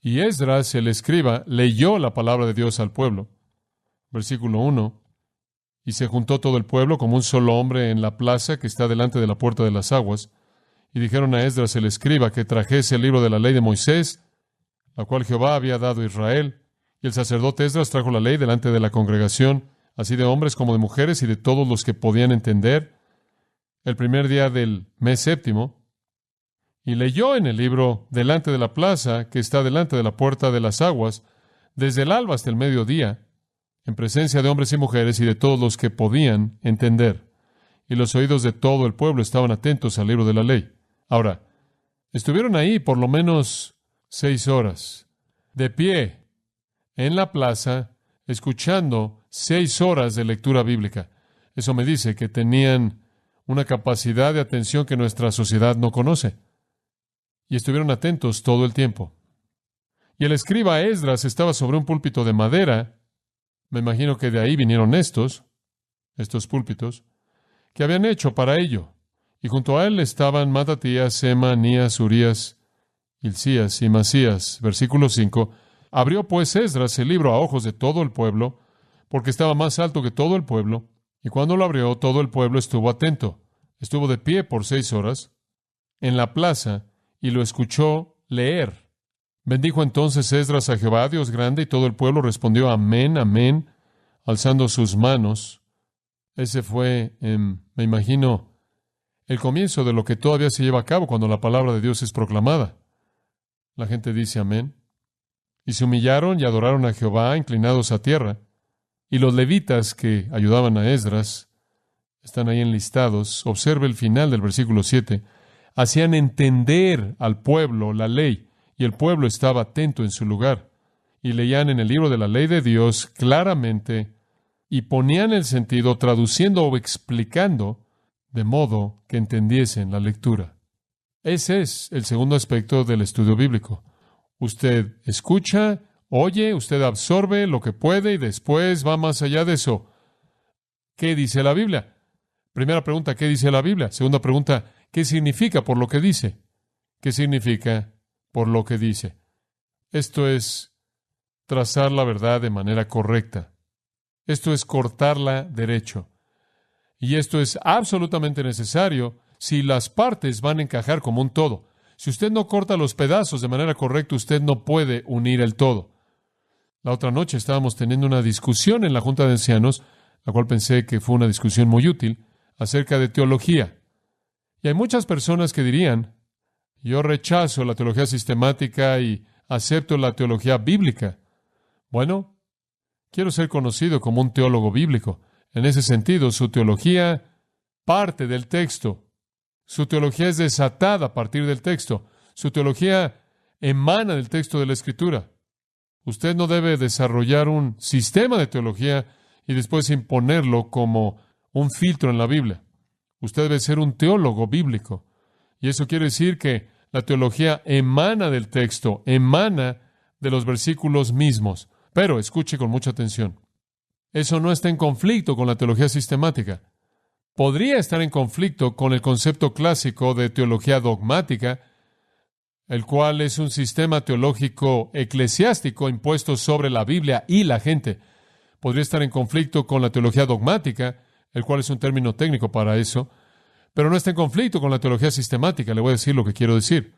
y Esdras, el escriba, leyó la palabra de Dios al pueblo. Versículo 1. Y se juntó todo el pueblo como un solo hombre en la plaza que está delante de la puerta de las aguas. Y dijeron a Esdras el escriba que trajese el libro de la ley de Moisés, la cual Jehová había dado a Israel. Y el sacerdote Esdras trajo la ley delante de la congregación, así de hombres como de mujeres y de todos los que podían entender, el primer día del mes séptimo. Y leyó en el libro delante de la plaza que está delante de la puerta de las aguas, desde el alba hasta el mediodía, en presencia de hombres y mujeres y de todos los que podían entender. Y los oídos de todo el pueblo estaban atentos al libro de la ley. Ahora, Estuvieron ahí por lo menos 6 horas, de pie, en la plaza, escuchando 6 horas de lectura bíblica. Eso me dice que tenían una capacidad de atención que nuestra sociedad no conoce. Y estuvieron atentos todo el tiempo. Y el escriba Esdras estaba sobre un púlpito de madera. Me imagino que de ahí vinieron estos púlpitos, que habían hecho para ello. Y junto a él estaban Matatías, Sema, Anías, Urías, Hilcías y Masías. Versículo 5. Abrió pues Esdras el libro a ojos de todo el pueblo, porque estaba más alto que todo el pueblo, y cuando lo abrió, todo el pueblo estuvo atento. Estuvo de pie por 6 horas en la plaza y lo escuchó leer. Bendijo entonces Esdras a Jehová, Dios grande, y todo el pueblo respondió amén, amén, alzando sus manos. Ese fue, me imagino, el comienzo de lo que todavía se lleva a cabo cuando la palabra de Dios es proclamada. La gente dice amén. Y se humillaron y adoraron a Jehová, inclinados a tierra. Y los levitas que ayudaban a Esdras, están ahí enlistados. Observe el final del versículo 7. Hacían entender al pueblo la ley, y el pueblo estaba atento en su lugar. Y leían en el libro de la ley de Dios claramente, y ponían el sentido traduciendo o explicando, de modo que entendiesen la lectura. Ese es el segundo aspecto del estudio bíblico. Usted escucha, oye, usted absorbe lo que puede y después va más allá de eso. ¿Qué dice la Biblia? Primera pregunta, ¿qué dice la Biblia? Segunda pregunta, ¿qué significa por lo que dice? ¿Qué significa por lo que dice? Esto es trazar la verdad de manera correcta. Esto es cortarla derecho. Y esto es absolutamente necesario si las partes van a encajar como un todo. Si usted no corta los pedazos de manera correcta, usted no puede unir el todo. La otra noche estábamos teniendo una discusión en la Junta de Ancianos, la cual pensé que fue una discusión muy útil, acerca de teología. Y hay muchas personas que dirían, yo rechazo la teología sistemática y acepto la teología bíblica. Bueno, quiero ser conocido como un teólogo bíblico. En ese sentido, su teología parte del texto. Su teología es desatada a partir del texto. Su teología emana del texto de la Escritura. Usted no debe desarrollar un sistema de teología y después imponerlo como un filtro en la Biblia. Usted debe ser un teólogo bíblico. Y eso quiere decir que la teología emana del texto, emana de los versículos mismos. Pero escuche con mucha atención. Eso no está en conflicto con la teología sistemática. Podría estar en conflicto con el concepto clásico de teología dogmática, el cual es un sistema teológico eclesiástico impuesto sobre la Biblia y la gente. Podría estar en conflicto con la teología dogmática, el cual es un término técnico para eso, pero no está en conflicto con la teología sistemática. Le voy a decir lo que quiero decir.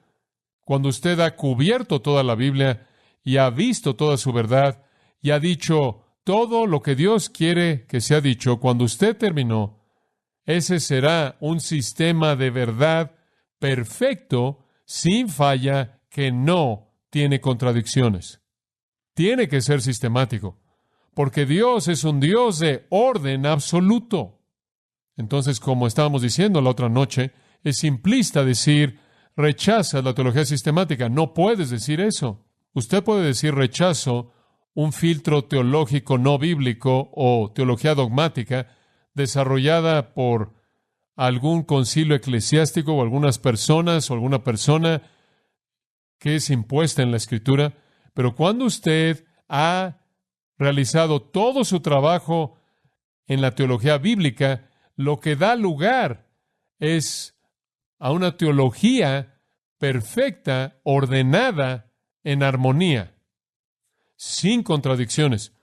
Cuando usted ha cubierto toda la Biblia y ha visto toda su verdad y ha dicho todo lo que Dios quiere que sea dicho, cuando usted terminó, ese será un sistema de verdad perfecto, sin falla, que no tiene contradicciones. Tiene que ser sistemático, porque Dios es un Dios de orden absoluto. Entonces, como estábamos diciendo la otra noche, es simplista decir, rechazas la teología sistemática. No puedes decir eso. Usted puede decir rechazo un filtro teológico no bíblico o teología dogmática desarrollada por algún concilio eclesiástico o algunas personas o alguna persona que es impuesta en la Escritura. Pero cuando usted ha realizado todo su trabajo en la teología bíblica, lo que da lugar es a una teología perfecta, ordenada, en armonía, sin contradicciones,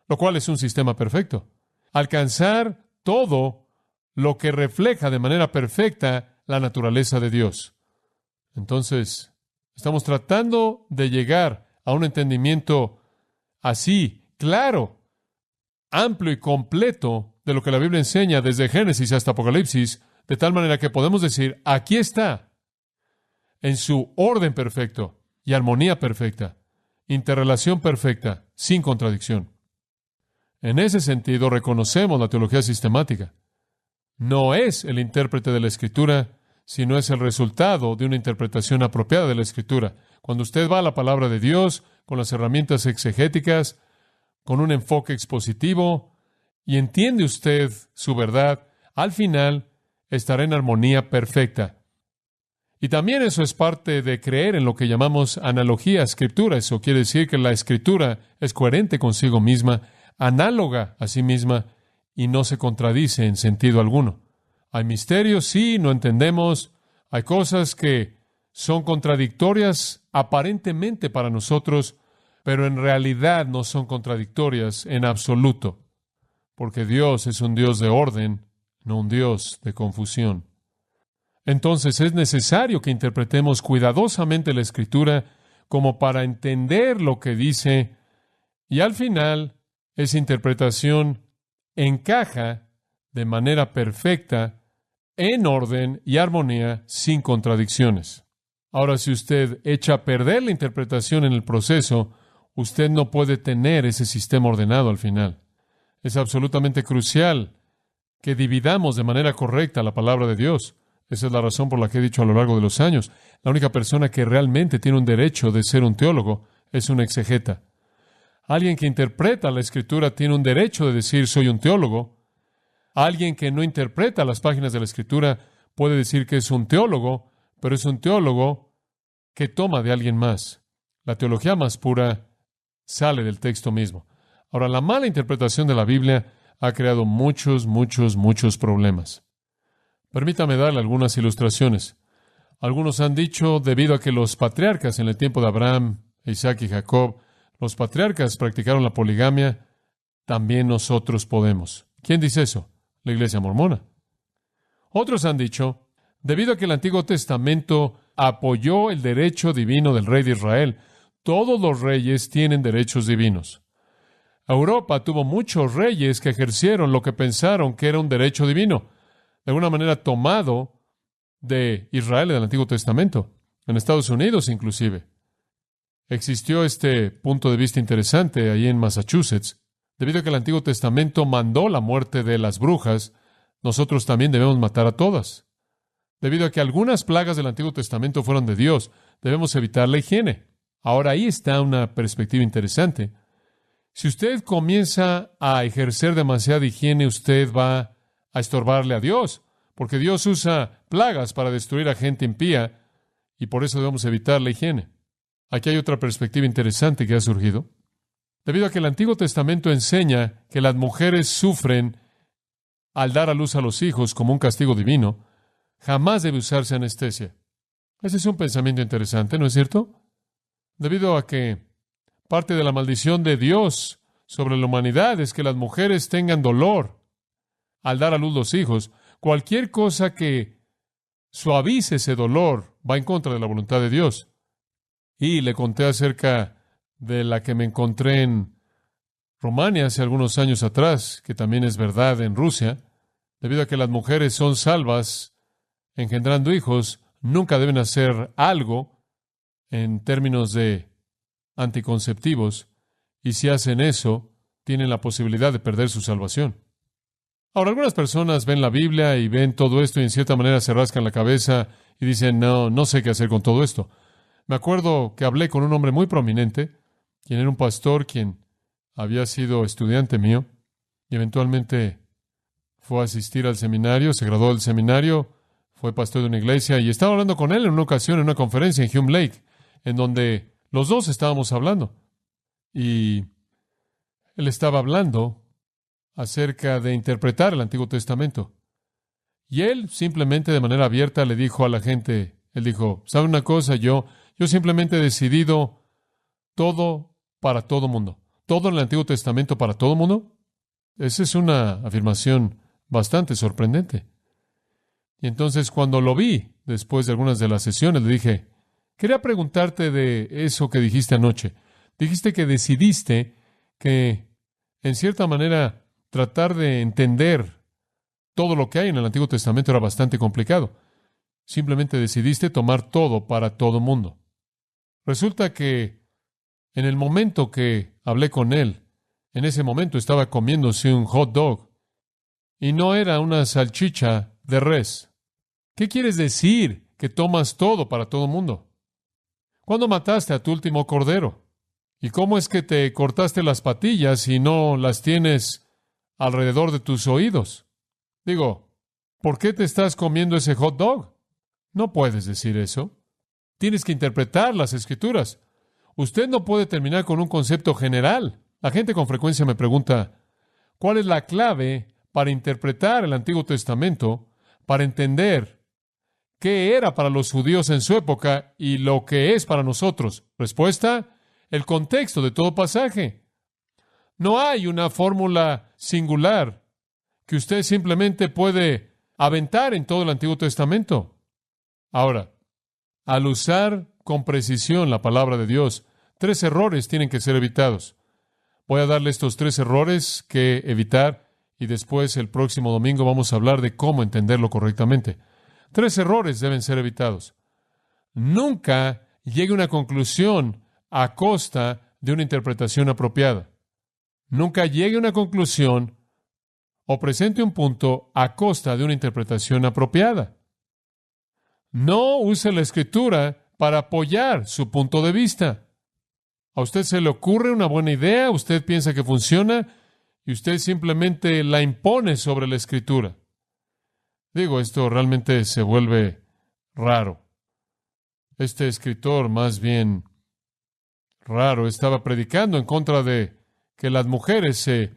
lo cual es un sistema perfecto. Alcanzar todo lo que refleja de manera perfecta la naturaleza de Dios. Entonces, estamos tratando de llegar a un entendimiento así, claro, amplio y completo de lo que la Biblia enseña desde Génesis hasta Apocalipsis, de tal manera que podemos decir, aquí está, en su orden perfecto y armonía perfecta, interrelación perfecta, sin contradicción. En ese sentido, reconocemos la teología sistemática. No es el intérprete de la Escritura, sino es el resultado de una interpretación apropiada de la Escritura. Cuando usted va a la palabra de Dios con las herramientas exegéticas, con un enfoque expositivo, y entiende usted su verdad, al final estará en armonía perfecta. Y también eso es parte de creer en lo que llamamos analogía a Escritura. Eso quiere decir que la Escritura es coherente consigo misma, análoga a sí misma, y no se contradice en sentido alguno. Hay misterios, sí, no entendemos. Hay cosas que son contradictorias aparentemente para nosotros, pero en realidad no son contradictorias en absoluto, porque Dios es un Dios de orden, no un Dios de confusión. Entonces es necesario que interpretemos cuidadosamente la Escritura como para entender lo que dice, y al final esa interpretación encaja de manera perfecta, en orden y armonía, sin contradicciones. Ahora, si usted echa a perder la interpretación en el proceso, usted no puede tener ese sistema ordenado al final. Es absolutamente crucial que dividamos de manera correcta la palabra de Dios. Esa es la razón por la que he dicho a lo largo de los años, la única persona que realmente tiene un derecho de ser un teólogo es un exegeta. Alguien que interpreta la Escritura tiene un derecho de decir soy un teólogo. Alguien que no interpreta las páginas de la Escritura puede decir que es un teólogo, pero es un teólogo que toma de alguien más. La teología más pura sale del texto mismo. Ahora, la mala interpretación de la Biblia ha creado muchos problemas. Permítame darle algunas ilustraciones. Algunos han dicho, debido a que los patriarcas en el tiempo de Abraham, Isaac y Jacob, los patriarcas practicaron la poligamia, también nosotros podemos. ¿Quién dice eso? La Iglesia mormona. Otros han dicho, debido a que el Antiguo Testamento apoyó el derecho divino del rey de Israel, todos los reyes tienen derechos divinos. Europa tuvo muchos reyes que ejercieron lo que pensaron que era un derecho divino, de alguna manera tomado de Israel en el Antiguo Testamento, en Estados Unidos inclusive. Existió este punto de vista interesante ahí en Massachusetts. Debido a que el Antiguo Testamento mandó la muerte de las brujas, nosotros también debemos matar a todas. Debido a que algunas plagas del Antiguo Testamento fueron de Dios, debemos evitar la higiene. Ahora ahí está una perspectiva interesante. Si usted comienza a ejercer demasiada higiene, usted va a estorbarle a Dios, porque Dios usa plagas para destruir a gente impía, y por eso debemos evitar la higiene. Aquí hay otra perspectiva interesante que ha surgido. Debido a que el Antiguo Testamento enseña que las mujeres sufren al dar a luz a los hijos como un castigo divino, jamás debe usarse anestesia. Ese es un pensamiento interesante, ¿no es cierto? Debido a que parte de la maldición de Dios sobre la humanidad es que las mujeres tengan dolor al dar a luz los hijos, cualquier cosa que suavice ese dolor va en contra de la voluntad de Dios. Y le conté acerca de la que me encontré en Rumania hace algunos años atrás, que también es verdad en Rusia. Debido a que las mujeres son salvas engendrando hijos, nunca deben hacer algo en términos de anticonceptivos, y si hacen eso, tienen la posibilidad de perder su salvación. Ahora, algunas personas ven la Biblia y ven todo esto y en cierta manera se rascan la cabeza y dicen, no sé qué hacer con todo esto. Me acuerdo que hablé con un hombre muy prominente, quien era un pastor, quien había sido estudiante mío, y eventualmente fue a asistir al seminario, se graduó del seminario, fue pastor de una iglesia, y estaba hablando con él en una ocasión en una conferencia en Hume Lake, en donde los dos estábamos hablando. Y él estaba hablando acerca de interpretar el Antiguo Testamento. Y él simplemente de manera abierta le dijo a la gente, él dijo, ¿sabe una cosa? Yo simplemente he decidido todo para todo mundo. Todo en el Antiguo Testamento para todo mundo. Esa es una afirmación bastante sorprendente. Y entonces cuando lo vi, después de algunas de las sesiones, le dije, quería preguntarte de eso que dijiste anoche. Dijiste que decidiste que, en cierta manera, tratar de entender todo lo que hay en el Antiguo Testamento era bastante complicado. Simplemente decidiste tomar todo para todo mundo. Resulta que en el momento que hablé con él, en ese momento estaba comiéndose un hot dog y no era una salchicha de res. ¿Qué quieres decir que tomas todo para todo el mundo? ¿Cuándo mataste a tu último cordero? ¿Y cómo es que te cortaste las patillas y no las tienes alrededor de tus oídos? Digo, ¿por qué te estás comiendo ese hot dog? No puedes decir eso. Tienes que interpretar las Escrituras. Usted no puede terminar con un concepto general. La gente con frecuencia me pregunta, ¿cuál es la clave para interpretar el Antiguo Testamento, para entender qué era para los judíos en su época y lo que es para nosotros? Respuesta, el contexto de todo pasaje. No hay una fórmula singular que usted simplemente puede aventar en todo el Antiguo Testamento. Ahora, al usar con precisión la palabra de Dios, 3 errores tienen que ser evitados. Voy a darle estos 3 errores que evitar y después el próximo domingo vamos a hablar de cómo entenderlo correctamente. 3 errores deben ser evitados. Nunca llegue a una conclusión a costa de una interpretación apropiada. Nunca llegue a una conclusión o presente un punto a costa de una interpretación apropiada. No use la Escritura para apoyar su punto de vista. A usted se le ocurre una buena idea, usted piensa que funciona y usted simplemente la impone sobre la Escritura. Digo, esto realmente se vuelve raro. Este escritor, más bien raro, estaba predicando en contra de que las mujeres se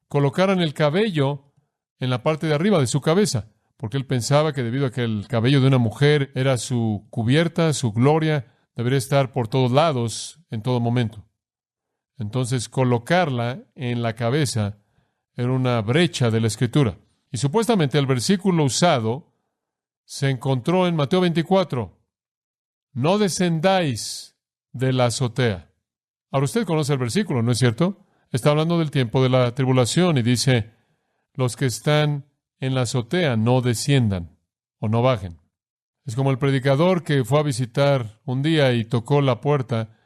colocaran el cabello en la parte de arriba de su cabeza, porque él pensaba que debido a que el cabello de una mujer era su cubierta, su gloria, debería estar por todos lados en todo momento. Entonces, colocarla en la cabeza era una brecha de la Escritura. Y supuestamente el versículo usado se encontró en Mateo 24. No descendáis de la azotea. Ahora usted conoce el versículo, ¿no es cierto? Está hablando del tiempo de la tribulación y dice, los que están en la azotea no desciendan o no bajen. Es como el predicador que fue a visitar un día y tocó la puerta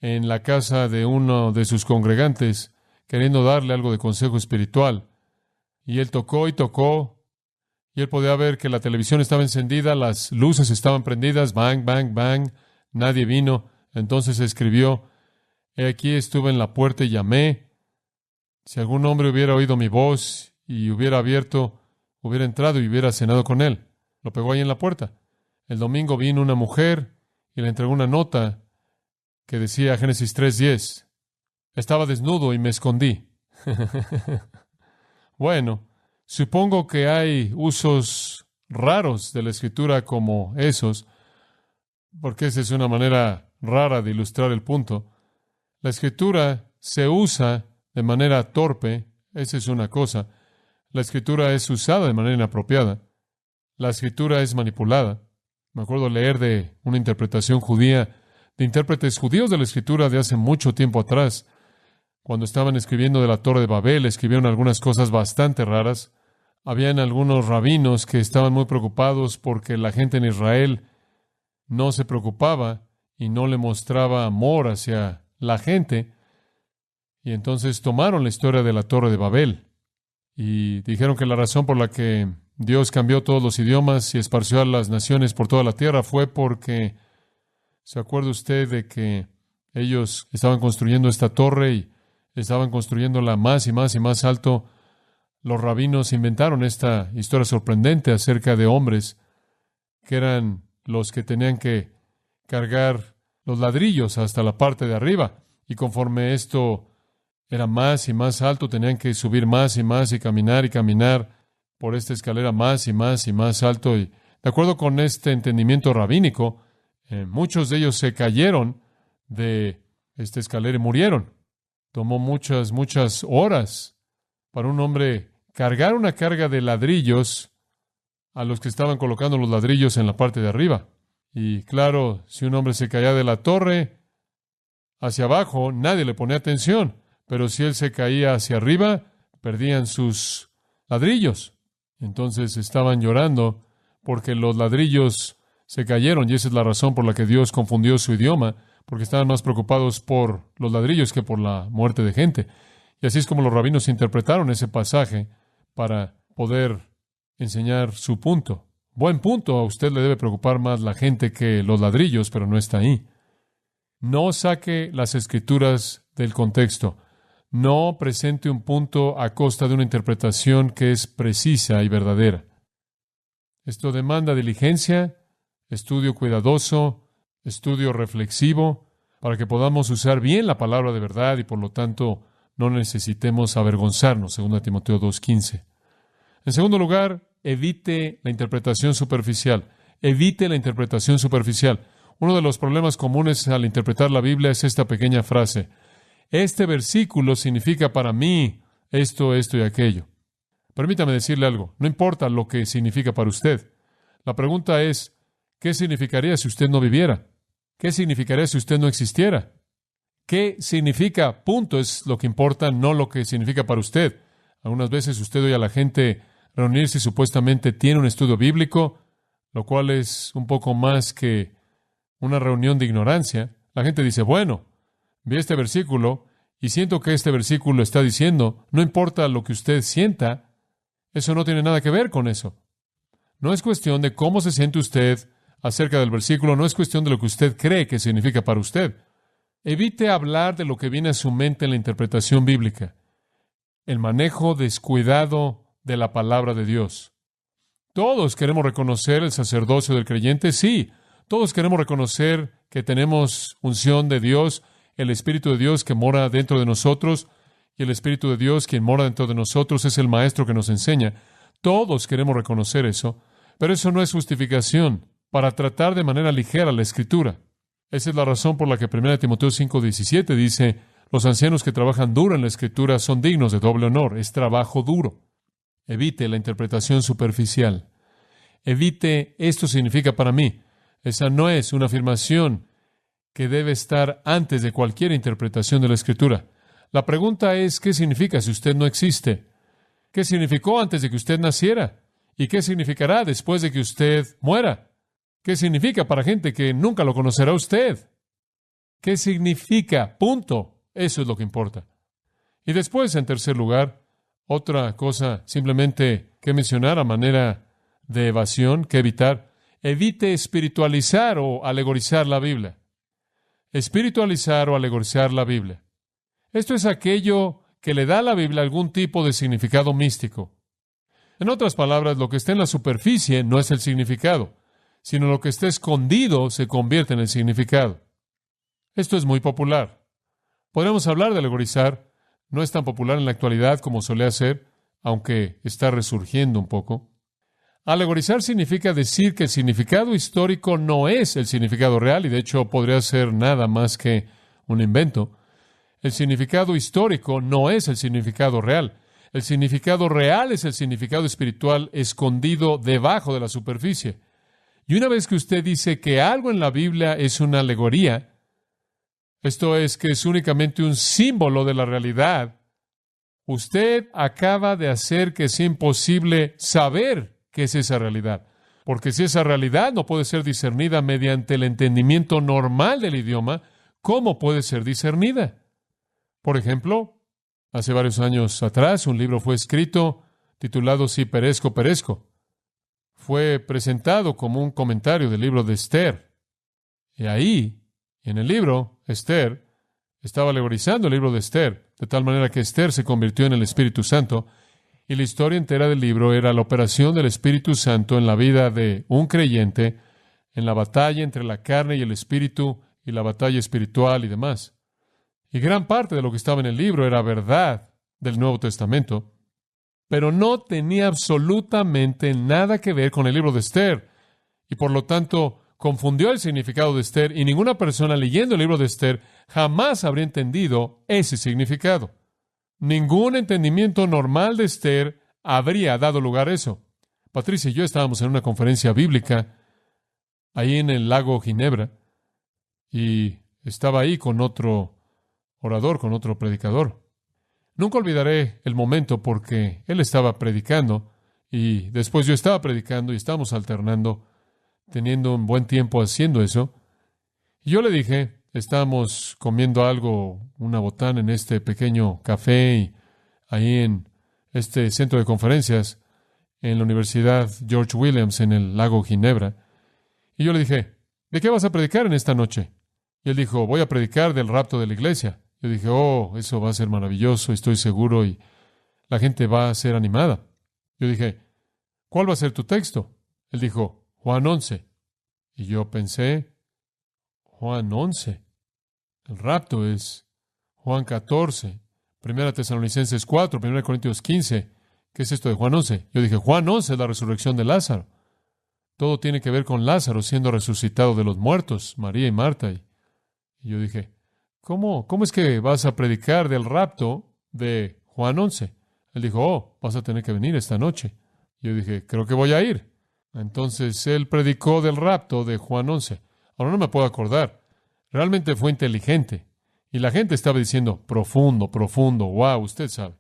en la casa de uno de sus congregantes, queriendo darle algo de consejo espiritual. Y él tocó y tocó, y él podía ver que la televisión estaba encendida, las luces estaban prendidas, bang, bang, bang, nadie vino. Entonces escribió, he aquí estuve en la puerta y llamé. Si algún hombre hubiera oído mi voz y hubiera abierto, hubiera entrado y hubiera cenado con él. Lo pegó ahí en la puerta. El domingo vino una mujer y le entregó una nota que decía Génesis 3:10. Estaba desnudo y me escondí. Bueno, supongo que hay usos raros de la Escritura como esos, porque esa es una manera rara de ilustrar el punto. La Escritura se usa de manera torpe, esa es una cosa. La Escritura es usada de manera inapropiada. La Escritura es manipulada. Me acuerdo leer de una interpretación judía, de intérpretes judíos de la Escritura de hace mucho tiempo atrás. Cuando estaban escribiendo de la Torre de Babel, escribieron algunas cosas bastante raras. Habían algunos rabinos que estaban muy preocupados porque la gente en Israel no se preocupaba y no le mostraba amor hacia la gente. Y entonces tomaron la historia de la Torre de Babel y dijeron que la razón por la que Dios cambió todos los idiomas y esparció a las naciones por toda la tierra fue porque, ¿se acuerda usted de que ellos estaban construyendo esta torre y estaban construyéndola más y más y más alto? Los rabinos inventaron esta historia sorprendente acerca de hombres que eran los que tenían que cargar los ladrillos hasta la parte de arriba. Y conforme esto era más y más alto, tenían que subir más y caminar por esta escalera más y más alto. Y de acuerdo con este entendimiento rabínico, muchos de ellos se cayeron de esta escalera y murieron. Tomó muchas horas para un hombre cargar una carga de ladrillos a los que estaban colocando los ladrillos en la parte de arriba. Y claro, si un hombre se caía de la torre hacia abajo, nadie le ponía atención. Pero si él se caía hacia arriba, perdían sus ladrillos. Entonces estaban llorando porque los ladrillos se cayeron, y esa es la razón por la que Dios confundió su idioma, porque estaban más preocupados por los ladrillos que por la muerte de gente. Y así es como los rabinos interpretaron ese pasaje para poder enseñar su punto. Buen punto, a usted le debe preocupar más la gente que los ladrillos, pero no está ahí. No saque las Escrituras del contexto. No presente un punto a costa de una interpretación que es precisa y verdadera. Esto demanda diligencia, estudio cuidadoso, estudio reflexivo, para que podamos usar bien la palabra de verdad y por lo tanto no necesitemos avergonzarnos, 2 Timoteo 2:15. En segundo lugar, evite la interpretación superficial. Evite la interpretación superficial. Uno de los problemas comunes al interpretar la Biblia es esta pequeña frase: este versículo significa para mí esto, esto y aquello. Permítame decirle algo. No importa lo que significa para usted. La pregunta es, ¿qué significaría si usted no viviera? ¿Qué significaría si usted no existiera? ¿Qué significa? Punto es lo que importa, no lo que significa para usted. Algunas veces usted oye a la gente reunirse y supuestamente tiene un estudio bíblico, lo cual es un poco más que una reunión de ignorancia. La gente dice, bueno, vi este versículo y siento que este versículo está diciendo, no importa lo que usted sienta, eso no tiene nada que ver con eso. No es cuestión de cómo se siente usted acerca del versículo, no es cuestión de lo que usted cree que significa para usted. Evite hablar de lo que viene a su mente en la interpretación bíblica, el manejo descuidado de la palabra de Dios. Todos queremos reconocer el sacerdocio del creyente, sí. Todos queremos reconocer que tenemos unción de Dios, el Espíritu de Dios que mora dentro de nosotros, y el Espíritu de Dios quien mora dentro de nosotros es el Maestro que nos enseña. Todos queremos reconocer eso, pero eso no es justificación para tratar de manera ligera la Escritura. Esa es la razón por la que 1 Timoteo 5:17 dice, los ancianos que trabajan duro en la Escritura son dignos de doble honor. Es trabajo duro. Evite la interpretación superficial. Evite, esto significa para mí. Esa no es una afirmación que debe estar antes de cualquier interpretación de la Escritura. La pregunta es, ¿qué significa si usted no existe? ¿Qué significó antes de que usted naciera? ¿Y qué significará después de que usted muera? ¿Qué significa para gente que nunca lo conocerá usted? ¿Qué significa? Punto. Eso es lo que importa. Y después, en tercer lugar, otra cosa simplemente que mencionar a manera de evasión, que evitar. Evite espiritualizar o alegorizar la Biblia. Espiritualizar o alegorizar la Biblia. Esto es aquello que le da a la Biblia algún tipo de significado místico. En otras palabras, lo que está en la superficie no es el significado, sino lo que está escondido se convierte en el significado. Esto es muy popular. Podríamos hablar de alegorizar. No es tan popular en la actualidad como solía ser, aunque está resurgiendo un poco. Alegorizar significa decir que el significado histórico no es el significado real, y de hecho podría ser nada más que un invento. El significado histórico no es el significado real. El significado real es el significado espiritual escondido debajo de la superficie. Y una vez que usted dice que algo en la Biblia es una alegoría, esto es, que es únicamente un símbolo de la realidad, usted acaba de hacer que sea imposible saber qué es esa realidad. Porque si esa realidad no puede ser discernida mediante el entendimiento normal del idioma, ¿cómo puede ser discernida? Por ejemplo, hace varios años atrás, un libro fue escrito titulado Si perezco, perezco. Fue presentado como un comentario del libro de Esther. Y ahí, en el libro, Esther estaba alegorizando el libro de Esther, de tal manera que Esther se convirtió en el Espíritu Santo, y la historia entera del libro era la operación del Espíritu Santo en la vida de un creyente, en la batalla entre la carne y el Espíritu, y la batalla espiritual y demás. Y gran parte de lo que estaba en el libro era verdad del Nuevo Testamento, pero no tenía absolutamente nada que ver con el libro de Esther, y por lo tanto confundió el significado de Esther, y ninguna persona leyendo el libro de Esther jamás habría entendido ese significado. Ningún entendimiento normal de Esther habría dado lugar a eso. Patricia y yo estábamos en una conferencia bíblica ahí en el lago Ginebra, y estaba ahí con otro orador, con otro predicador. Nunca olvidaré el momento porque él estaba predicando y después yo estaba predicando y estábamos alternando, teniendo un buen tiempo haciendo eso. Y yo le dije, estábamos comiendo algo, una botana en este pequeño café y ahí en este centro de conferencias, en la Universidad George Williams en el lago Ginebra. Y yo le dije, ¿de qué vas a predicar en esta noche? Y él dijo, voy a predicar del rapto de la iglesia. Yo dije, oh, eso va a ser maravilloso, estoy seguro, y la gente va a ser animada. Yo dije, ¿cuál va a ser tu texto? Él dijo, Juan 11. Y yo pensé, Juan 11. El rapto es Juan 14, 1 Tesalonicenses 4, 1 Corintios 15. ¿Qué es esto de Juan 11? Yo dije, Juan 11 es la resurrección de Lázaro. Todo tiene que ver con Lázaro siendo resucitado de los muertos, María y Marta. Y yo dije, ¿cómo es que vas a predicar del rapto de Juan 11? Él dijo, oh, vas a tener que venir esta noche. Yo dije, creo que voy a ir. Entonces él predicó del rapto de Juan 11. Ahora no me puedo acordar. Realmente fue inteligente. Y la gente estaba diciendo, profundo, profundo, wow, usted sabe.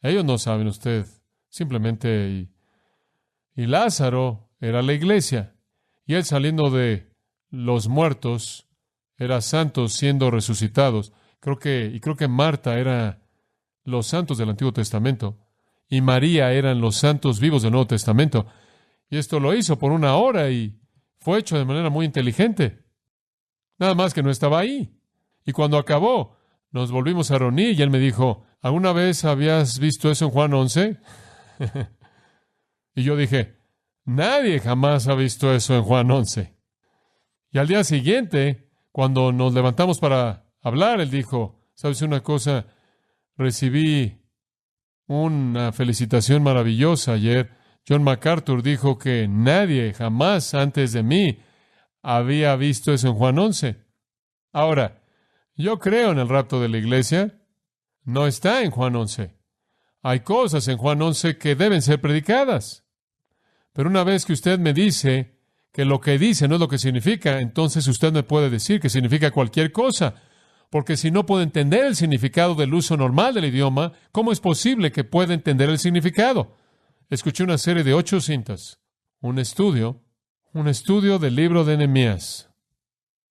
Ellos no saben, usted simplemente. Y Lázaro era la iglesia. Y él saliendo de los muertos era santos siendo resucitados. Creo que Marta era los santos del Antiguo Testamento. Y María eran los santos vivos del Nuevo Testamento. Y esto lo hizo por 1 hora y fue hecho de manera muy inteligente. Nada más que no estaba ahí. Y cuando acabó, nos volvimos a reunir y él me dijo, ¿alguna vez habías visto eso en Juan 11? Y yo dije, nadie jamás ha visto eso en Juan 11. Y al día siguiente, cuando nos levantamos para hablar, él dijo, ¿sabes una cosa? Recibí una felicitación maravillosa ayer. John MacArthur dijo que nadie jamás antes de mí había visto eso en Juan 11. Ahora, yo creo en el rapto de la iglesia. No está en Juan 11. Hay cosas en Juan 11 que deben ser predicadas. Pero una vez que usted me dice que lo que dice no es lo que significa, entonces usted me puede decir que significa cualquier cosa. Porque si no puede entender el significado del uso normal del idioma, ¿cómo es posible que pueda entender el significado? Escuché una serie de 8 cintas, un estudio del libro de Nehemías.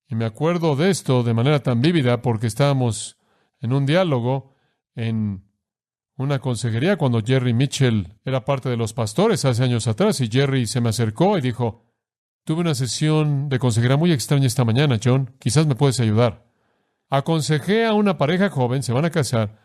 Y me acuerdo de esto de manera tan vívida porque estábamos en un diálogo en una consejería cuando Jerry Mitchell era parte de los pastores hace años atrás, y Jerry se me acercó y dijo, tuve una sesión de consejería muy extraña esta mañana, John, quizás me puedes ayudar. Aconsejé a una pareja joven, se van a casar,